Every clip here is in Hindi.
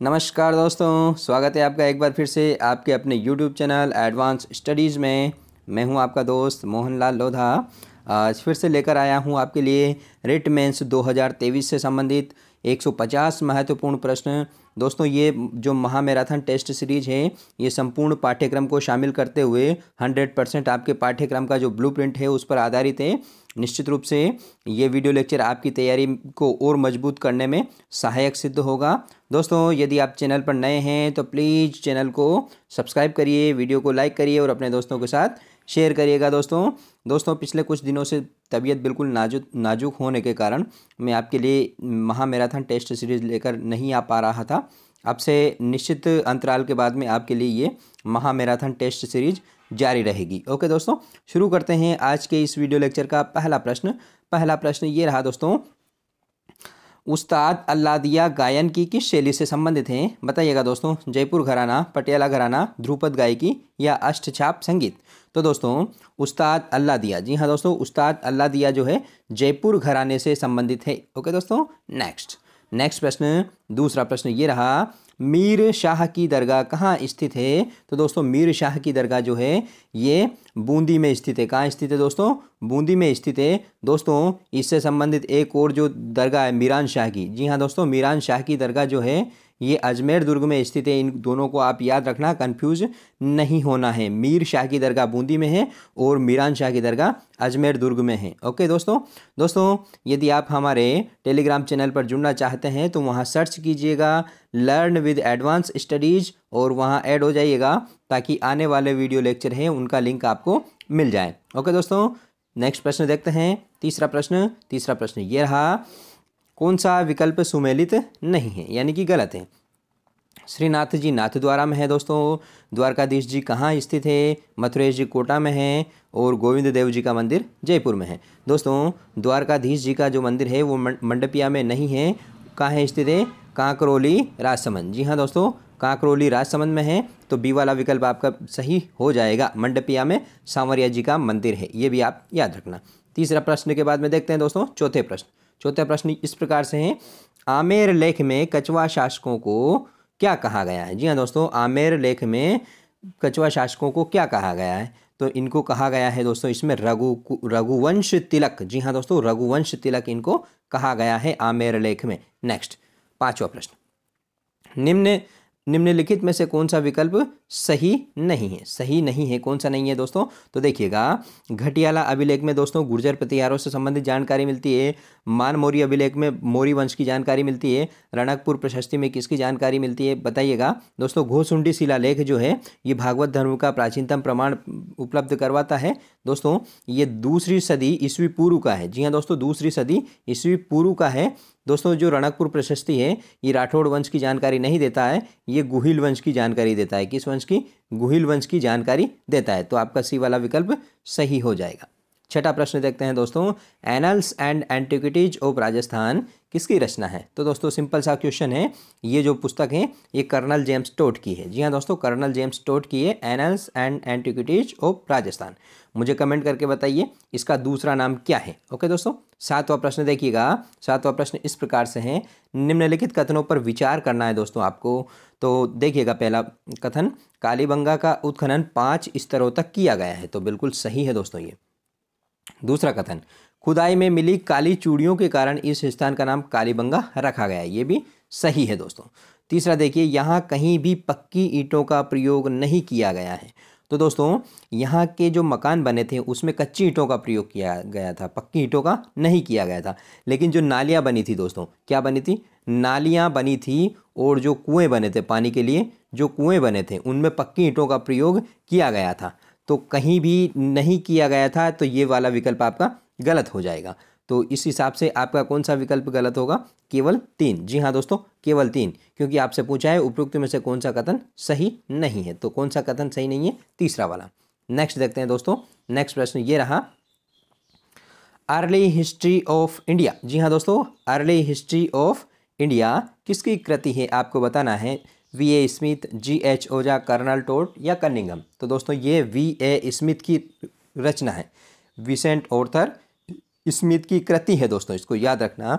नमस्कार दोस्तों, स्वागत है आपका एक बार फिर से आपके अपने YouTube चैनल एडवांस स्टडीज़ में। मैं हूं आपका दोस्त मोहनलाल लोधा। आज फिर से लेकर आया हूं आपके लिए रिट मेंस 2023 से संबंधित 150 महत्वपूर्ण प्रश्न। दोस्तों, ये जो महामैराथन टेस्ट सीरीज है ये संपूर्ण पाठ्यक्रम को शामिल करते हुए 100% आपके पाठ्यक्रम का जो ब्लूप्रिंट है उस पर आधारित है। निश्चित रूप से ये वीडियो लेक्चर आपकी तैयारी को और मजबूत करने में सहायक सिद्ध होगा। दोस्तों, यदि आप चैनल पर नए हैं तो प्लीज़ चैनल को सब्सक्राइब करिए, वीडियो को लाइक करिए और अपने दोस्तों के साथ शेयर करिएगा। दोस्तों पिछले कुछ दिनों से तबीयत बिल्कुल नाजुक होने के कारण मैं आपके लिए महामैराथन टेस्ट सीरीज़ लेकर नहीं आ पा रहा था। अब से निश्चित अंतराल के बाद में आपके लिए ये महामैराथन टेस्ट सीरीज जारी रहेगी। ओके दोस्तों, शुरू करते हैं आज के इस वीडियो लेक्चर का पहला प्रश्न ये रहा दोस्तों, उस्ताद अल्लादिया गायन की किस शैली से संबंधित हैं? बताइएगा दोस्तों। जयपुर घराना, पटियाला घराना, ध्रुपद गायकी या अष्टछाप संगीत? तो दोस्तों उस्ताद अल्लादिया, जी हाँ दोस्तों, उस्ताद अल्लादिया जो है जयपुर घराने से संबंधित है। ओके दोस्तों, नेक्स्ट प्रश्न, दूसरा प्रश्न ये रहा, मीर शाह की दरगाह कहाँ स्थित है? तो दोस्तों मीर शाह की दरगाह जो है ये बूंदी में स्थित है। कहाँ स्थित है दोस्तों? बूंदी में स्थित है। दोस्तों इससे संबंधित एक और जो दरगाह है मीरान शाह की, जी हाँ दोस्तों, मीरान शाह की दरगाह जो है ये अजमेर दुर्ग में स्थित है। इन दोनों को आप याद रखना, कंफ्यूज नहीं होना है। मीर शाह की दरगाह बूंदी में है और मीरान शाह की दरगाह अजमेर दुर्ग में है। ओके दोस्तों यदि आप हमारे टेलीग्राम चैनल पर जुड़ना चाहते हैं तो वहाँ सर्च कीजिएगा लर्न विद एडवांस स्टडीज़ और वहाँ ऐड हो जाइएगा ताकि आने वाले वीडियो लेक्चर हैं उनका लिंक आपको मिल जाए। ओके दोस्तों, नेक्स्ट प्रश्न देखते हैं। तीसरा प्रश्न ये रहा, कौन सा विकल्प सुमेलित नहीं है यानी कि गलत है? श्रीनाथ जी नाथद्वारा में है दोस्तों, द्वारकाधीश जी कहाँ स्थित है? मथुरेश जी कोटा में है और गोविंद देव जी का मंदिर जयपुर में है। दोस्तों द्वारकाधीश जी का जो मंदिर है वो मंडपिया में नहीं है। कहाँ है स्थित है? कांकरोली राजसमंद। जी हाँ दोस्तों, कांकरोली राजसमंद में है। तो बी वाला विकल्प आपका सही हो जाएगा। मंडपिया में सांवरिया जी का मंदिर है, ये भी आप याद रखना। तीसरा प्रश्न के बाद में देखते हैं दोस्तों चौथे प्रश्न इस प्रकार से है, आमेर लेख में कछवा शासकों को क्या कहा गया है? जी हाँ दोस्तों, आमेर लेख में कछवा शासकों को क्या कहा गया है? तो इनको कहा गया है दोस्तों इसमें रघुवंश तिलक। जी हाँ दोस्तों, रघुवंश तिलक इनको कहा गया है आमेर लेख में। नेक्स्ट, पांचवा प्रश्न, निम्नलिखित में से कौन सा विकल्प सही नहीं है? कौन सा नहीं है दोस्तों? तो देखिएगा, घटियाला अभिलेख में दोस्तों गुर्जर प्रतिहारों से संबंधित जानकारी मिलती है। मान मौर्य अभिलेख में मौर्य वंश की जानकारी मिलती है। रणकपुर प्रशस्ति में किसकी जानकारी मिलती है? बताइएगा दोस्तों। घोसुंडी शिलालेख जो है ये भागवत धर्म का प्राचीनतम प्रमाण उपलब्ध करवाता है। दोस्तों ये 2री सदी ईस्वी पूर्व का है। जी हाँ दोस्तों, 2री सदी ईस्वी पूर्व का है। दोस्तों जो रणकपुर प्रशस्ति है ये राठौड़ वंश की जानकारी नहीं देता है, ये गुहिल वंश की जानकारी देता है। किस वंश की? गुहिल वंश की जानकारी देता है। तो आपका सी वाला विकल्प सही हो जाएगा। छठा प्रश्न देखते हैं दोस्तों, annuls and antiquities of Rajasthan किसकी रचना है? तो दोस्तों सिंपल सा क्वेश्चन है। ये जो पुस्तक है ये कर्नल जेम्स टोट की है। जी हाँ दोस्तों, कर्नल जेम्स टोट की है, annuls and antiquities of Rajasthan. मुझे कमेंट करके बताइए इसका दूसरा नाम क्या है। ओके दोस्तों, सातवां प्रश्न देखिएगा। सातवां प्रश्न इस प्रकार से है, निम्नलिखित कथनों पर विचार करना है दोस्तों आपको। तो देखिएगा, पहला कथन, कालीबंगा का उत्खनन 5 स्तरों तक किया गया है। तो बिल्कुल सही है दोस्तों ये। दूसरा कथन, खुदाई में मिली काली चूड़ियों के कारण इस स्थान का नाम कालीबंगा रखा गया है। ये भी सही है दोस्तों। तीसरा देखिए, यहाँ कहीं भी पक्की ईंटों का प्रयोग नहीं किया गया है। तो दोस्तों यहाँ के जो मकान बने थे उसमें कच्ची ईंटों का प्रयोग किया गया था, पक्की ईंटों का नहीं किया गया था। लेकिन जो नालियाँ बनी थी दोस्तों, क्या बनी थी? नालियाँ बनी थी और जो कुएँ बने थे पानी के लिए, जो कुएँ बने थे उनमें पक्की ईंटों का प्रयोग किया गया था। तो कहीं भी नहीं किया गया था, तो ये वाला विकल्प आपका गलत हो जाएगा। तो इस हिसाब से आपका कौन सा विकल्प गलत होगा? केवल 3। जी हाँ दोस्तों, केवल 3, क्योंकि आपसे पूछा है उपरोक्त में से कौन सा कथन सही नहीं है। तो कौन सा कथन सही नहीं है? तीसरा वाला। नेक्स्ट देखते हैं दोस्तों। नेक्स्ट प्रश्न ये रहा, अर्ली हिस्ट्री ऑफ इंडिया। जी हाँ दोस्तों, अर्ली हिस्ट्री ऑफ इंडिया किसकी कृति है? आपको बताना है। V.A. Smith, G.H. ओझा, कर्नल टोट या कनिंघम? तो दोस्तों ये V.A. स्मिथ की रचना है, विसेंट ऑर्थर स्मिथ की कृति है दोस्तों, इसको याद रखना।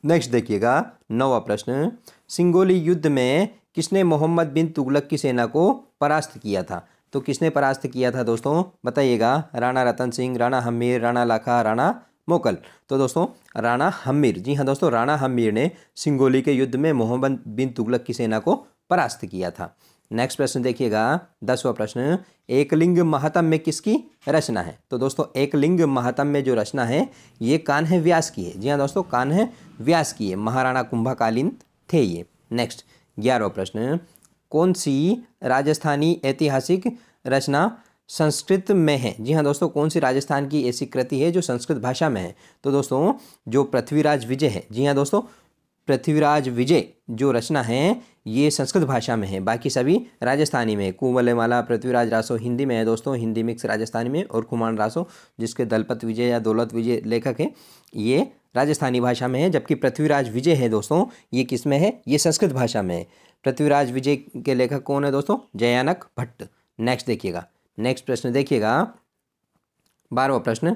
नेक्स्ट देखिएगा, 9वां प्रश्न, सिंगोली युद्ध में किसने मोहम्मद बिन तुगलक की सेना को परास्त किया था? तो किसने परास्त किया था दोस्तों, बताइएगा। राणा रतन सिंह, राणा हमीर, राणा लाखा, राणा मोकल। तो दोस्तों राणा हमीर, जी हाँ दोस्तों, राणा हमीर ने सिंगोली के युद्ध में मोहम्मद बिन तुगलक की सेना को परास्त किया था। नेक्स्ट प्रश्न देखिएगा, 10वां प्रश्न, एकलिंग महात्म्य किसकी रचना है? तो दोस्तों एकलिंग महात्म्य जो रचना है ये कान्ह व्यास की है। जी हाँ दोस्तों, कान्ह व्यास की है, महाराणा कुंभकालीन थे ये। नेक्स्ट 11वां प्रश्न, कौन सी राजस्थानी ऐतिहासिक रचना संस्कृत में है? जी हाँ दोस्तों, कौन सी राजस्थान की ऐसी कृति है जो संस्कृत भाषा में है? तो दोस्तों जो पृथ्वीराज विजय है, जी हाँ दोस्तों, पृथ्वीराज विजय जो रचना है ये संस्कृत भाषा में है, बाकी सभी राजस्थानी में। कुंवलेमाला, पृथ्वीराज रासो हिंदी में है दोस्तों, हिंदी मिक्स राजस्थानी में, और खुमान रासो जिसके दलपत विजय या दौलत विजय लेखक है ये राजस्थानी भाषा में है, जबकि पृथ्वीराज विजय है दोस्तों ये किस में है? ये संस्कृत भाषा में है। पृथ्वीराज विजय के लेखक कौन है दोस्तों? जयानक भट्ट। नेक्स्ट देखिएगा, नेक्स्ट प्रश्न देखिएगा, 12वां प्रश्न,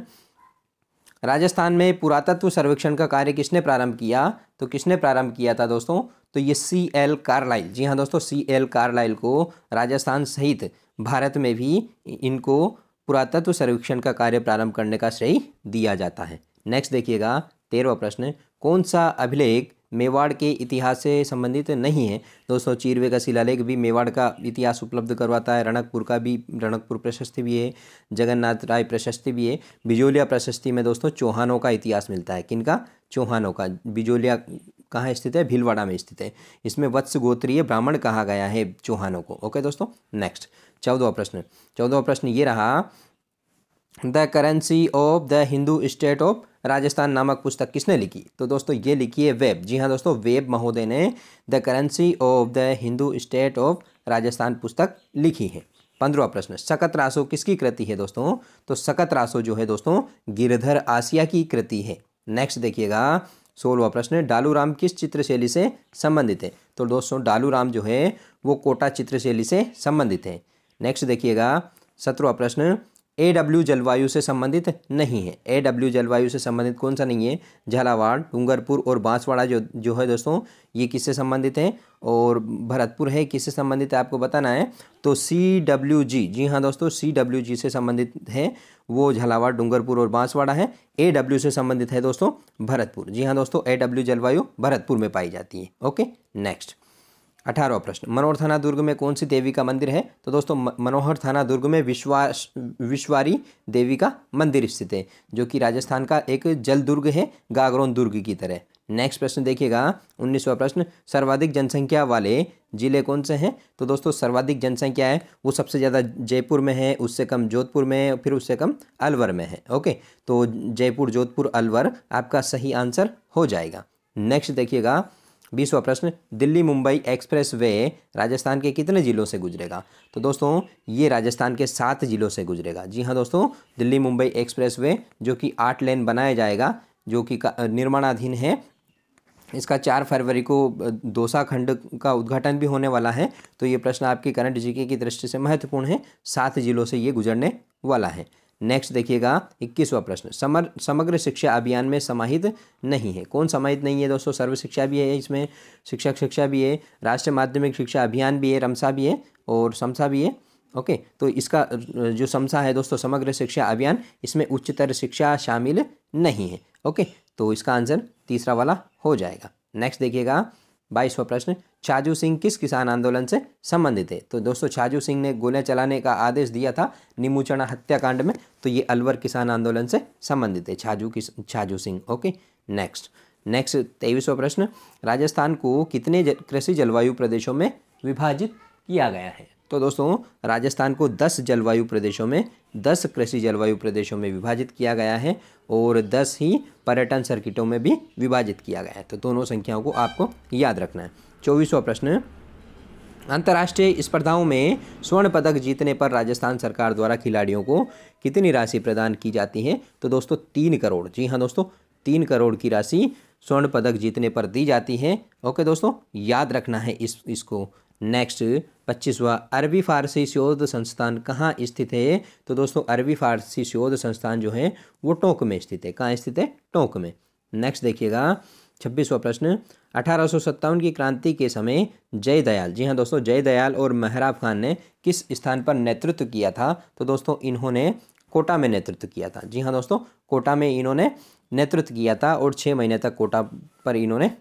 राजस्थान में पुरातत्व सर्वेक्षण का कार्य किसने प्रारंभ किया? तो किसने प्रारंभ किया था दोस्तों? तो ये C.L. कार्लाइल। जी हाँ दोस्तों, C.L. कार्लाइल को राजस्थान सहित भारत में भी इनको पुरातत्व सर्वेक्षण का कार्य प्रारंभ करने का श्रेय दिया जाता है। नेक्स्ट देखिएगा, 13वां प्रश्न, कौन सा अभिलेख मेवाड़ के इतिहास से संबंधित नहीं है? दोस्तों चीरवे का शिलालेख भी मेवाड़ का इतिहास उपलब्ध करवाता है, रणकपुर का भी, रणकपुर प्रशस्ति भी है, जगन्नाथ राय प्रशस्ति भी है। बिजोलिया प्रशस्ति में दोस्तों चौहानों का इतिहास मिलता है। किनका? चौहानों का। बिजोलिया कहाँ स्थित है? भीलवाड़ा में स्थित है। इसमें वत्स गोत्रीय ब्राह्मण कहा गया है चौहानों को। ओके दोस्तों, नेक्स्ट 14वां प्रश्न, 14वां प्रश्न ये रहा, the currency of the Hindu state of Rajasthan नामक पुस्तक किसने लिखी? तो दोस्तों ये लिखी है वेब। जी हाँ दोस्तों, वेब महोदय ने the currency of the Hindu state of Rajasthan पुस्तक लिखी है। 15वां प्रश्न, सकत रासो किसकी कृति है दोस्तों? तो सकत रासो जो है दोस्तों गिरधर आसिया की कृति है। नेक्स्ट देखिएगा, 16वां प्रश्न, डालू राम किस चित्रशैली से संबंधित है? तो दोस्तों डालू राम जो है वो कोटा चित्रशैली से संबंधित है। नेक्स्ट देखिएगा, 17वां प्रश्न, AW जलवायु से संबंधित नहीं है। AW जलवायु से संबंधित कौन सा नहीं है? झालावाड़, डूंगरपुर और बांसवाड़ा जो है दोस्तों ये किससे संबंधित है? और भरतपुर है, किससे संबंधित है आपको बताना है। तो CWG, जी हाँ दोस्तों, CWG से संबंधित है, वो झालावाड़, डूंगरपुर और बांसवाड़ा है। AW से संबंधित है दोस्तों भरतपुर। जी हाँ दोस्तों, AW जलवायु भरतपुर में पाई जाती है। ओके, नेक्स्ट 18वां प्रश्न, मनोहर थाना दुर्ग में कौन सी देवी का मंदिर है? तो दोस्तों मनोहर थाना दुर्ग में विश्वारी देवी का मंदिर स्थित है, जो कि राजस्थान का एक जल दुर्ग है, गागरोन दुर्ग की तरह। नेक्स्ट प्रश्न देखिएगा, 19वां प्रश्न, सर्वाधिक जनसंख्या वाले जिले कौन से हैं? तो दोस्तों सर्वाधिक जनसंख्या है वो सबसे ज़्यादा जयपुर में है, उससे कम जोधपुर में, फिर उससे कम अलवर में है। ओके, तो जयपुर, जोधपुर, अलवर आपका सही आंसर हो जाएगा। नेक्स्ट देखिएगा, 20वां प्रश्न, दिल्ली मुंबई एक्सप्रेस वे राजस्थान के कितने जिलों से गुजरेगा? तो दोस्तों ये राजस्थान के 7 जिलों से गुजरेगा। जी हाँ दोस्तों, दिल्ली मुंबई एक्सप्रेस वे जो कि 8 लेन बनाया जाएगा, जो कि निर्माणाधीन है। इसका 4 फरवरी को दौसा खंड का उद्घाटन भी होने वाला है। तो ये प्रश्न आपकी करंट जीके की दृष्टि से महत्वपूर्ण है, 7 जिलों से ये गुजरने वाला है। नेक्स्ट देखिएगा, 21वां प्रश्न, समग्र शिक्षा अभियान में समाहित नहीं है। कौन समाहित नहीं है दोस्तों? सर्व शिक्षा भी है, इसमें शिक्षक शिक्षा भी है, राष्ट्रीय माध्यमिक शिक्षा अभियान भी है, रमसा भी है और समसा भी है। ओके, तो इसका जो समसा है दोस्तों समग्र शिक्षा अभियान, इसमें उच्चतर शिक्षा शामिल नहीं है। ओके, तो इसका आंसर तीसरा वाला हो जाएगा। नेक्स्ट देखिएगा, 22वां प्रश्न, छाजू सिंह किस किसान आंदोलन से संबंधित है? तो दोस्तों छाजू सिंह ने गोलियां चलाने का आदेश दिया था नीमूचना हत्याकांड में, तो ये अलवर किसान आंदोलन से संबंधित है छाजू सिंह। ओके, नेक्स्ट 23वां प्रश्न, राजस्थान को कितने कृषि जलवायु प्रदेशों में विभाजित किया गया है? तो दोस्तों राजस्थान को 10 जलवायु प्रदेशों में, 10 कृषि जलवायु प्रदेशों में विभाजित किया गया है और 10 ही पर्यटन सर्किटों में भी विभाजित किया गया है। तो दोनों संख्याओं को आपको याद रखना है। 24वां प्रश्न, अंतर्राष्ट्रीय स्पर्धाओं में स्वर्ण पदक जीतने पर राजस्थान सरकार द्वारा खिलाड़ियों को कितनी राशि प्रदान की जाती है? तो दोस्तों 3 करोड़। जी हाँ दोस्तों, 3 करोड़ की राशि स्वर्ण पदक जीतने पर दी जाती है। ओके दोस्तों, याद रखना है इसको। नेक्स्ट 25वां, अरबी फारसी शोध संस्थान कहाँ स्थित है? तो दोस्तों अरबी फारसी शोध संस्थान जो है वो टोंक में स्थित है। कहाँ स्थित है? टोंक में। नेक्स्ट देखिएगा, 26वां प्रश्न, 1857 की क्रांति के समय जयदयाल, जी हाँ दोस्तों, जयदयाल और मेहराब खान ने किस स्थान पर नेतृत्व किया था? तो दोस्तों इन्होंने कोटा में नेतृत्व किया था। जी हाँ दोस्तों, कोटा में इन्होंने नेतृत्व किया था और 6 महीने तक कोटा पर इन्होंने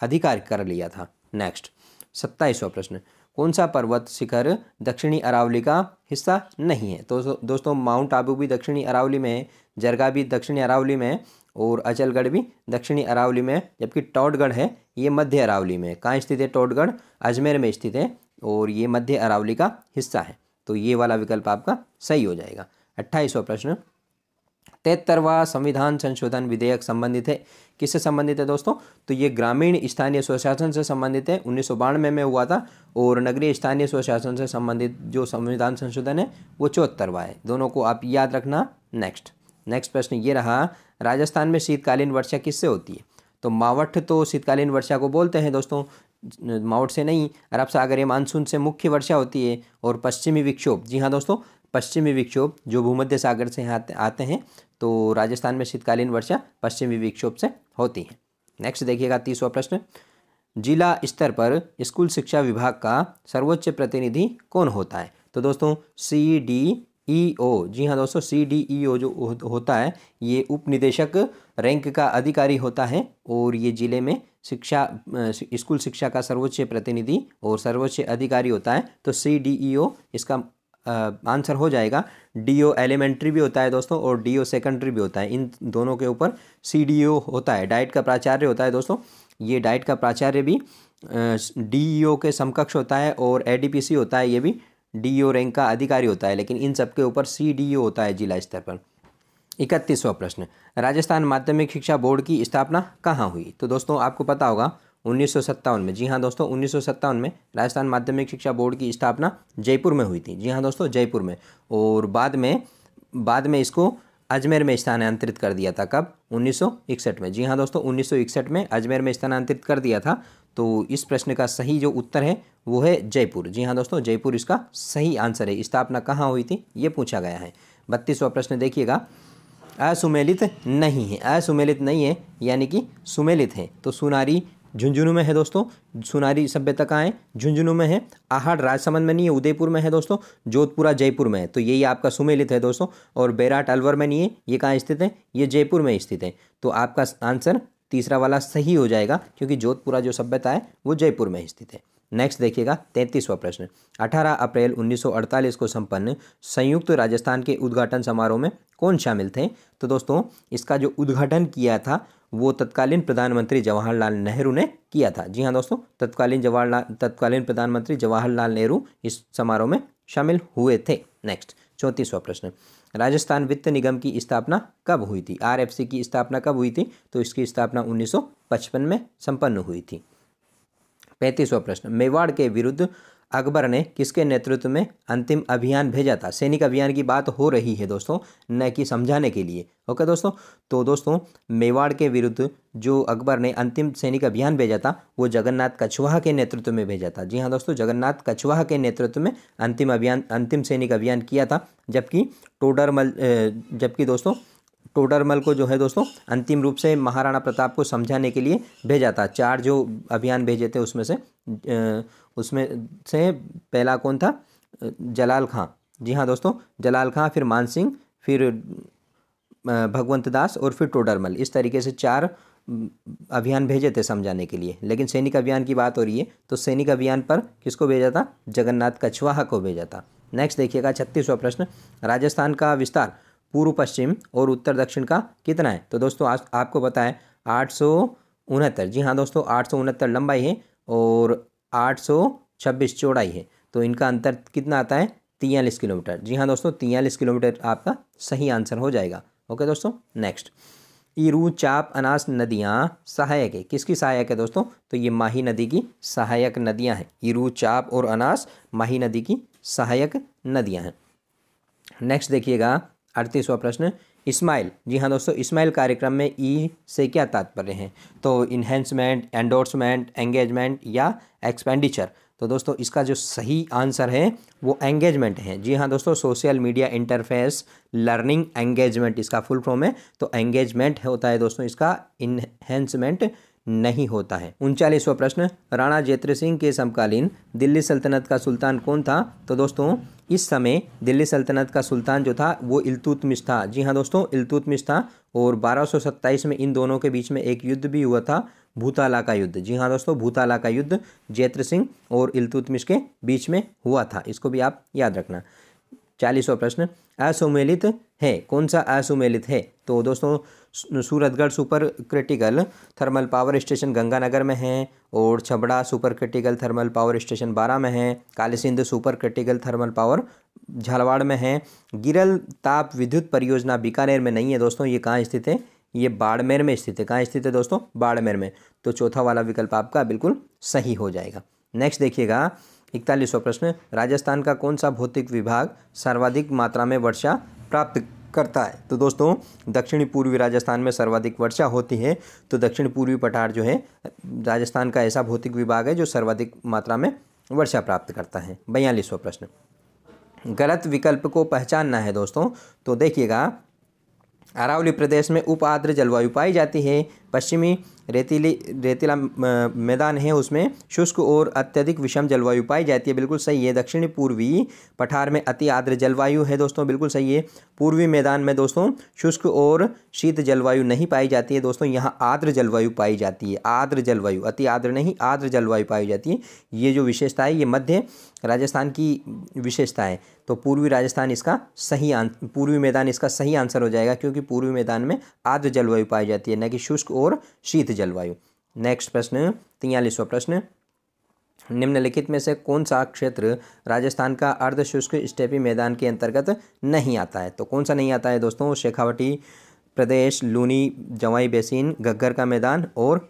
अधिकार कर लिया था। नेक्स्ट 27वां प्रश्न, कौन सा पर्वत शिखर दक्षिणी अरावली का हिस्सा नहीं है? तो दोस्तों माउंट आबू भी दक्षिणी अरावली में है, जरगा भी दक्षिणी अरावली में है और अचलगढ़ भी दक्षिणी अरावली में है, जबकि टोडगढ़ है ये मध्य अरावली में। कहाँ स्थित है टोडगढ़? अजमेर में स्थित है और ये मध्य अरावली का हिस्सा है। तो ये वाला विकल्प आपका सही हो जाएगा। 28वां प्रश्न, 73वां संविधान संशोधन विधेयक संबंधित है, किससे संबंधित है दोस्तों? तो ये ग्रामीण स्थानीय स्वशासन से संबंधित है, 1992 में हुआ था। और नगरीय स्थानीय स्वशासन से संबंधित जो संविधान संशोधन है वो 74वां है। दोनों को आप याद रखना। नेक्स्ट प्रश्न ये रहा, राजस्थान में शीतकालीन वर्षा किससे होती है? तो मावठ तो शीतकालीन वर्षा को बोलते हैं दोस्तों, मावठ से नहीं, अरब सागर या मानसून से मुख्य वर्षा होती है। और पश्चिमी विक्षोभ, जी हाँ दोस्तों, पश्चिमी विक्षोभ जो भूमध्य सागर से आते हैं, तो राजस्थान में शीतकालीन वर्षा पश्चिमी विक्षोभ से होती है। नेक्स्ट देखिएगा 30वां प्रश्न, जिला स्तर पर स्कूल शिक्षा विभाग का सर्वोच्च प्रतिनिधि कौन होता है? तो दोस्तों CDEO, जी हाँ दोस्तों, CDEO जो होता है ये उप निदेशक रैंक का अधिकारी होता है और ये जिले में स्कूल शिक्षा का सर्वोच्च प्रतिनिधि और सर्वोच्च अधिकारी होता है। तो CDEO इसका आंसर हो जाएगा। DO एलिमेंट्री भी होता है दोस्तों और DO सेकेंडरी भी होता है, इन दोनों के ऊपर CDO होता है। डाइट का प्राचार्य होता है दोस्तों, ये डाइट का प्राचार्य भी DEO के समकक्ष होता है और ADPC होता है, ये भी DO रैंक का अधिकारी होता है, लेकिन इन सब के ऊपर CDO होता है जिला स्तर पर। 31वां प्रश्न, राजस्थान माध्यमिक शिक्षा बोर्ड की स्थापना कहाँ हुई? तो दोस्तों आपको पता होगा 1957 में। जी हाँ दोस्तों, 1957 में राजस्थान माध्यमिक शिक्षा बोर्ड की स्थापना जयपुर में हुई थी। जी हाँ दोस्तों, जयपुर में। और बाद में इसको अजमेर में स्थानांतरित कर दिया था। कब? 1961 में। जी हाँ दोस्तों, 1961 में अजमेर में स्थानांतरित कर दिया था। तो इस प्रश्न का सही जो उत्तर है वो है जयपुर। जी हाँ दोस्तों, जयपुर इसका सही आंसर है। स्थापना कहाँ हुई थी ये पूछा गया है। 32वां प्रश्न देखिएगा, असुमेलित नहीं है, असुमेलित नहीं है यानी कि सुमेलित है। तो सुनारी झुंझुनू में है दोस्तों, सुनारी सभ्यता कहाँ है? झुंझुनू में है। आहड़ राजसमंद में नहीं है, उदयपुर में है दोस्तों। जोधपुरा जयपुर में है, तो यही आपका सुमेलित है दोस्तों। और बेराट अलवर में नहीं है, ये कहाँ स्थित है? ये जयपुर में स्थित है। तो आपका आंसर तीसरा वाला सही हो जाएगा क्योंकि जोधपुरा जो सभ्यता है वो जयपुर में स्थित है। नेक्स्ट देखिएगा 33वां प्रश्न, 18 अप्रैल 1948 को संपन्न संयुक्त राजस्थान के उद्घाटन समारोह में कौन शामिल थे? तो दोस्तों इसका जो उद्घाटन किया था वो तत्कालीन प्रधानमंत्री जवाहरलाल नेहरू ने किया था। जी हाँ दोस्तों, तत्कालीन प्रधानमंत्री जवाहरलाल नेहरू इस समारोह में शामिल हुए थे। नेक्स्ट 34वां प्रश्न, राजस्थान वित्त निगम की स्थापना कब हुई थी? RFC की स्थापना कब हुई थी? तो इसकी स्थापना 1955 में संपन्न हुई थी। 35वां प्रश्न, मेवाड़ के विरुद्ध अकबर ने किसके नेतृत्व में अंतिम अभियान भेजा था? सैनिक अभियान की बात हो रही है दोस्तों, न कि समझाने के लिए। ओके दोस्तों, तो दोस्तों मेवाड़ के विरुद्ध जो अकबर ने अंतिम सैनिक अभियान भेजा था वो जगन्नाथ कछवाहा के नेतृत्व में भेजा था। जी हाँ दोस्तों, जगन्नाथ कछवाहा के नेतृत्व में अंतिम सैनिक अभियान किया था। जबकि दोस्तों टोडरमल को जो है दोस्तों अंतिम रूप से महाराणा प्रताप को समझाने के लिए भेजा था। 4 जो अभियान भेजे थे उसमें से पहला कौन था? जलाल खां। जी हाँ दोस्तों, जलाल खां, फिर मानसिंह, फिर भगवंत दास और फिर टोडरमल। इस तरीके से 4 अभियान भेजे थे समझाने के लिए। लेकिन सैनिक अभियान की बात हो रही है तो सैनिक अभियान पर किसको भेजा था? जगन्नाथ कछवाहा को भेजा था। नेक्स्ट देखिएगा 36वां प्रश्न, राजस्थान का विस्तार पूर्व पश्चिम और उत्तर दक्षिण का कितना है? तो दोस्तों आपको पता है 869। जी हाँ दोस्तों, 869 लंबाई है और 826 चौड़ाई है। तो इनका अंतर कितना आता है? 43 किलोमीटर। जी हाँ दोस्तों, 43 किलोमीटर आपका सही आंसर हो जाएगा। ओके दोस्तों, नेक्स्ट, ईरू, चाप, अनास नदियाँ सहायक है, किसकी सहायक है दोस्तों? तो ये माही नदी की सहायक नदियाँ हैं। ईरू, चाप और अनास माही नदी की सहायक नदियाँ हैं। नेक्स्ट देखिएगा 38वां प्रश्न, इस्माइल। जी हाँ दोस्तों, इस्माइल कार्यक्रम में ई से क्या तात्पर्य है? तो इन्हेंसमेंट, एंडोर्समेंट, एंगेजमेंट या एक्सपेंडिचर। तो दोस्तों इसका जो सही आंसर है वो एंगेजमेंट है। जी हाँ दोस्तों, social media interface learning engagement इसका फुल फॉर्म है। तो एंगेजमेंट होता है दोस्तों इसका, इन्हेंसमेंट नहीं होता है। 39वां प्रश्न, राणा जयद्रथ सिंह के समकालीन दिल्ली सल्तनत का सुल्तान कौन था? तो दोस्तों इस समय दिल्ली सल्तनत का सुल्तान जो था वो इल्तुतमिश था। जी हाँ दोस्तों, इल्तुतमिश था। और 1227 में इन दोनों के बीच में एक युद्ध भी हुआ था, भूताला का युद्ध। जी हाँ दोस्तों, भूताला का युद्ध जयद्रथ सिंह और इल्तुतमिश के बीच में हुआ था। इसको भी आप याद रखना। 40वां प्रश्न, असुमेलित है, कौन सा असुमेलित है? तो दोस्तों Suratgarh super critical thermal power station Ganganagar में है, और Chhabra super critical thermal power station बारा में है, Kalisindh super critical thermal power Jhalawar में है, गिरल ताप विद्युत परियोजना बीकानेर में नहीं है दोस्तों। ये कहाँ स्थित है? ये बाड़मेर में स्थित है। कहाँ स्थित है दोस्तों? बाड़मेर में। तो चौथा वाला विकल्प आपका बिल्कुल सही हो जाएगा। नेक्स्ट देखिएगा 41वां प्रश्न, राजस्थान का कौन सा भौतिक विभाग सर्वाधिक मात्रा में वर्षा प्राप्त करता है? तो दोस्तों दक्षिणी पूर्वी राजस्थान में सर्वाधिक वर्षा होती है। तो दक्षिण पूर्वी पठार जो है राजस्थान का ऐसा भौतिक विभाग है जो सर्वाधिक मात्रा में वर्षा प्राप्त करता है। 42वां प्रश्न, गलत विकल्प को पहचानना है दोस्तों। तो देखिएगा, अरावली प्रदेश में उप आर्द्र जलवायु पाई जाती है। पश्चिमी रेतीला मैदान है, उसमें शुष्क और अत्यधिक विषम जलवायु पाई जाती है। बिल्कुल सही है। दक्षिणी पूर्वी पठार में अति आर्द्र जलवायु है दोस्तों, बिल्कुल सही है। पूर्वी मैदान में दोस्तों शुष्क और शीत जलवायु नहीं पाई जाती है दोस्तों, यहाँ आर्द्र जलवायु पाई जाती है। आर्द्र जलवायु, अति आर्द्र नहीं, आर्द्र जलवायु पाई जाती है। ये जो विशेषता है ये मध्य राजस्थान की विशेषता है। तो पूर्वी राजस्थान इसका पूर्वी मैदान इसका सही आंसर हो जाएगा, क्योंकि पूर्वी मैदान में आर्द्र जलवायु पाई जाती है, न कि शुष्क और शीत जलवायु। नेक्स्ट प्रश्न 43वां प्रश्न, निम्नलिखित में से कौन सा क्षेत्र राजस्थान का अर्ध शुष्क स्टेपी मैदान के अंतर्गत नहीं आता है? तो कौन सा नहीं आता है दोस्तों? शेखावटी प्रदेश, लूनी जवाई बेसिन, घग्गर का मैदान और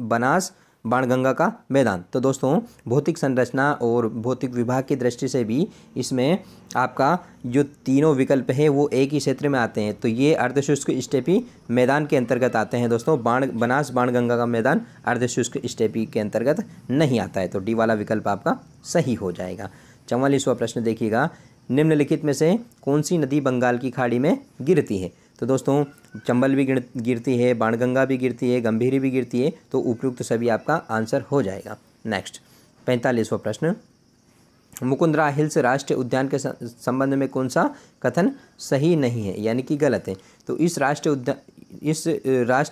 बनास बाणगंगा का मैदान। तो दोस्तों भौतिक संरचना और भौतिक विभाग की दृष्टि से भी इसमें आपका जो तीनों विकल्प है वो एक ही क्षेत्र में आते हैं। तो ये अर्धशुष्क स्टेपी मैदान के अंतर्गत आते हैं दोस्तों। बनास बाणगंगा का मैदान अर्धशुष्क स्टेपी के अंतर्गत नहीं आता है। तो डी वाला विकल्प आपका सही हो जाएगा। 44वां प्रश्न देखिएगा, निम्नलिखित में से कौन सी नदी बंगाल की खाड़ी में गिरती है? तो दोस्तों चंबल भी गिरती है, बाणगंगा भी गिरती है, गंभीरी भी गिरती है। तो उपयुक्त सभी आपका आंसर हो जाएगा। नेक्स्ट 45वां प्रश्न, मुकुंदरा हिल्स राष्ट्रीय उद्यान के संबंध में कौन सा कथन सही नहीं है, यानी कि गलत है? तो इस राष्ट्रीय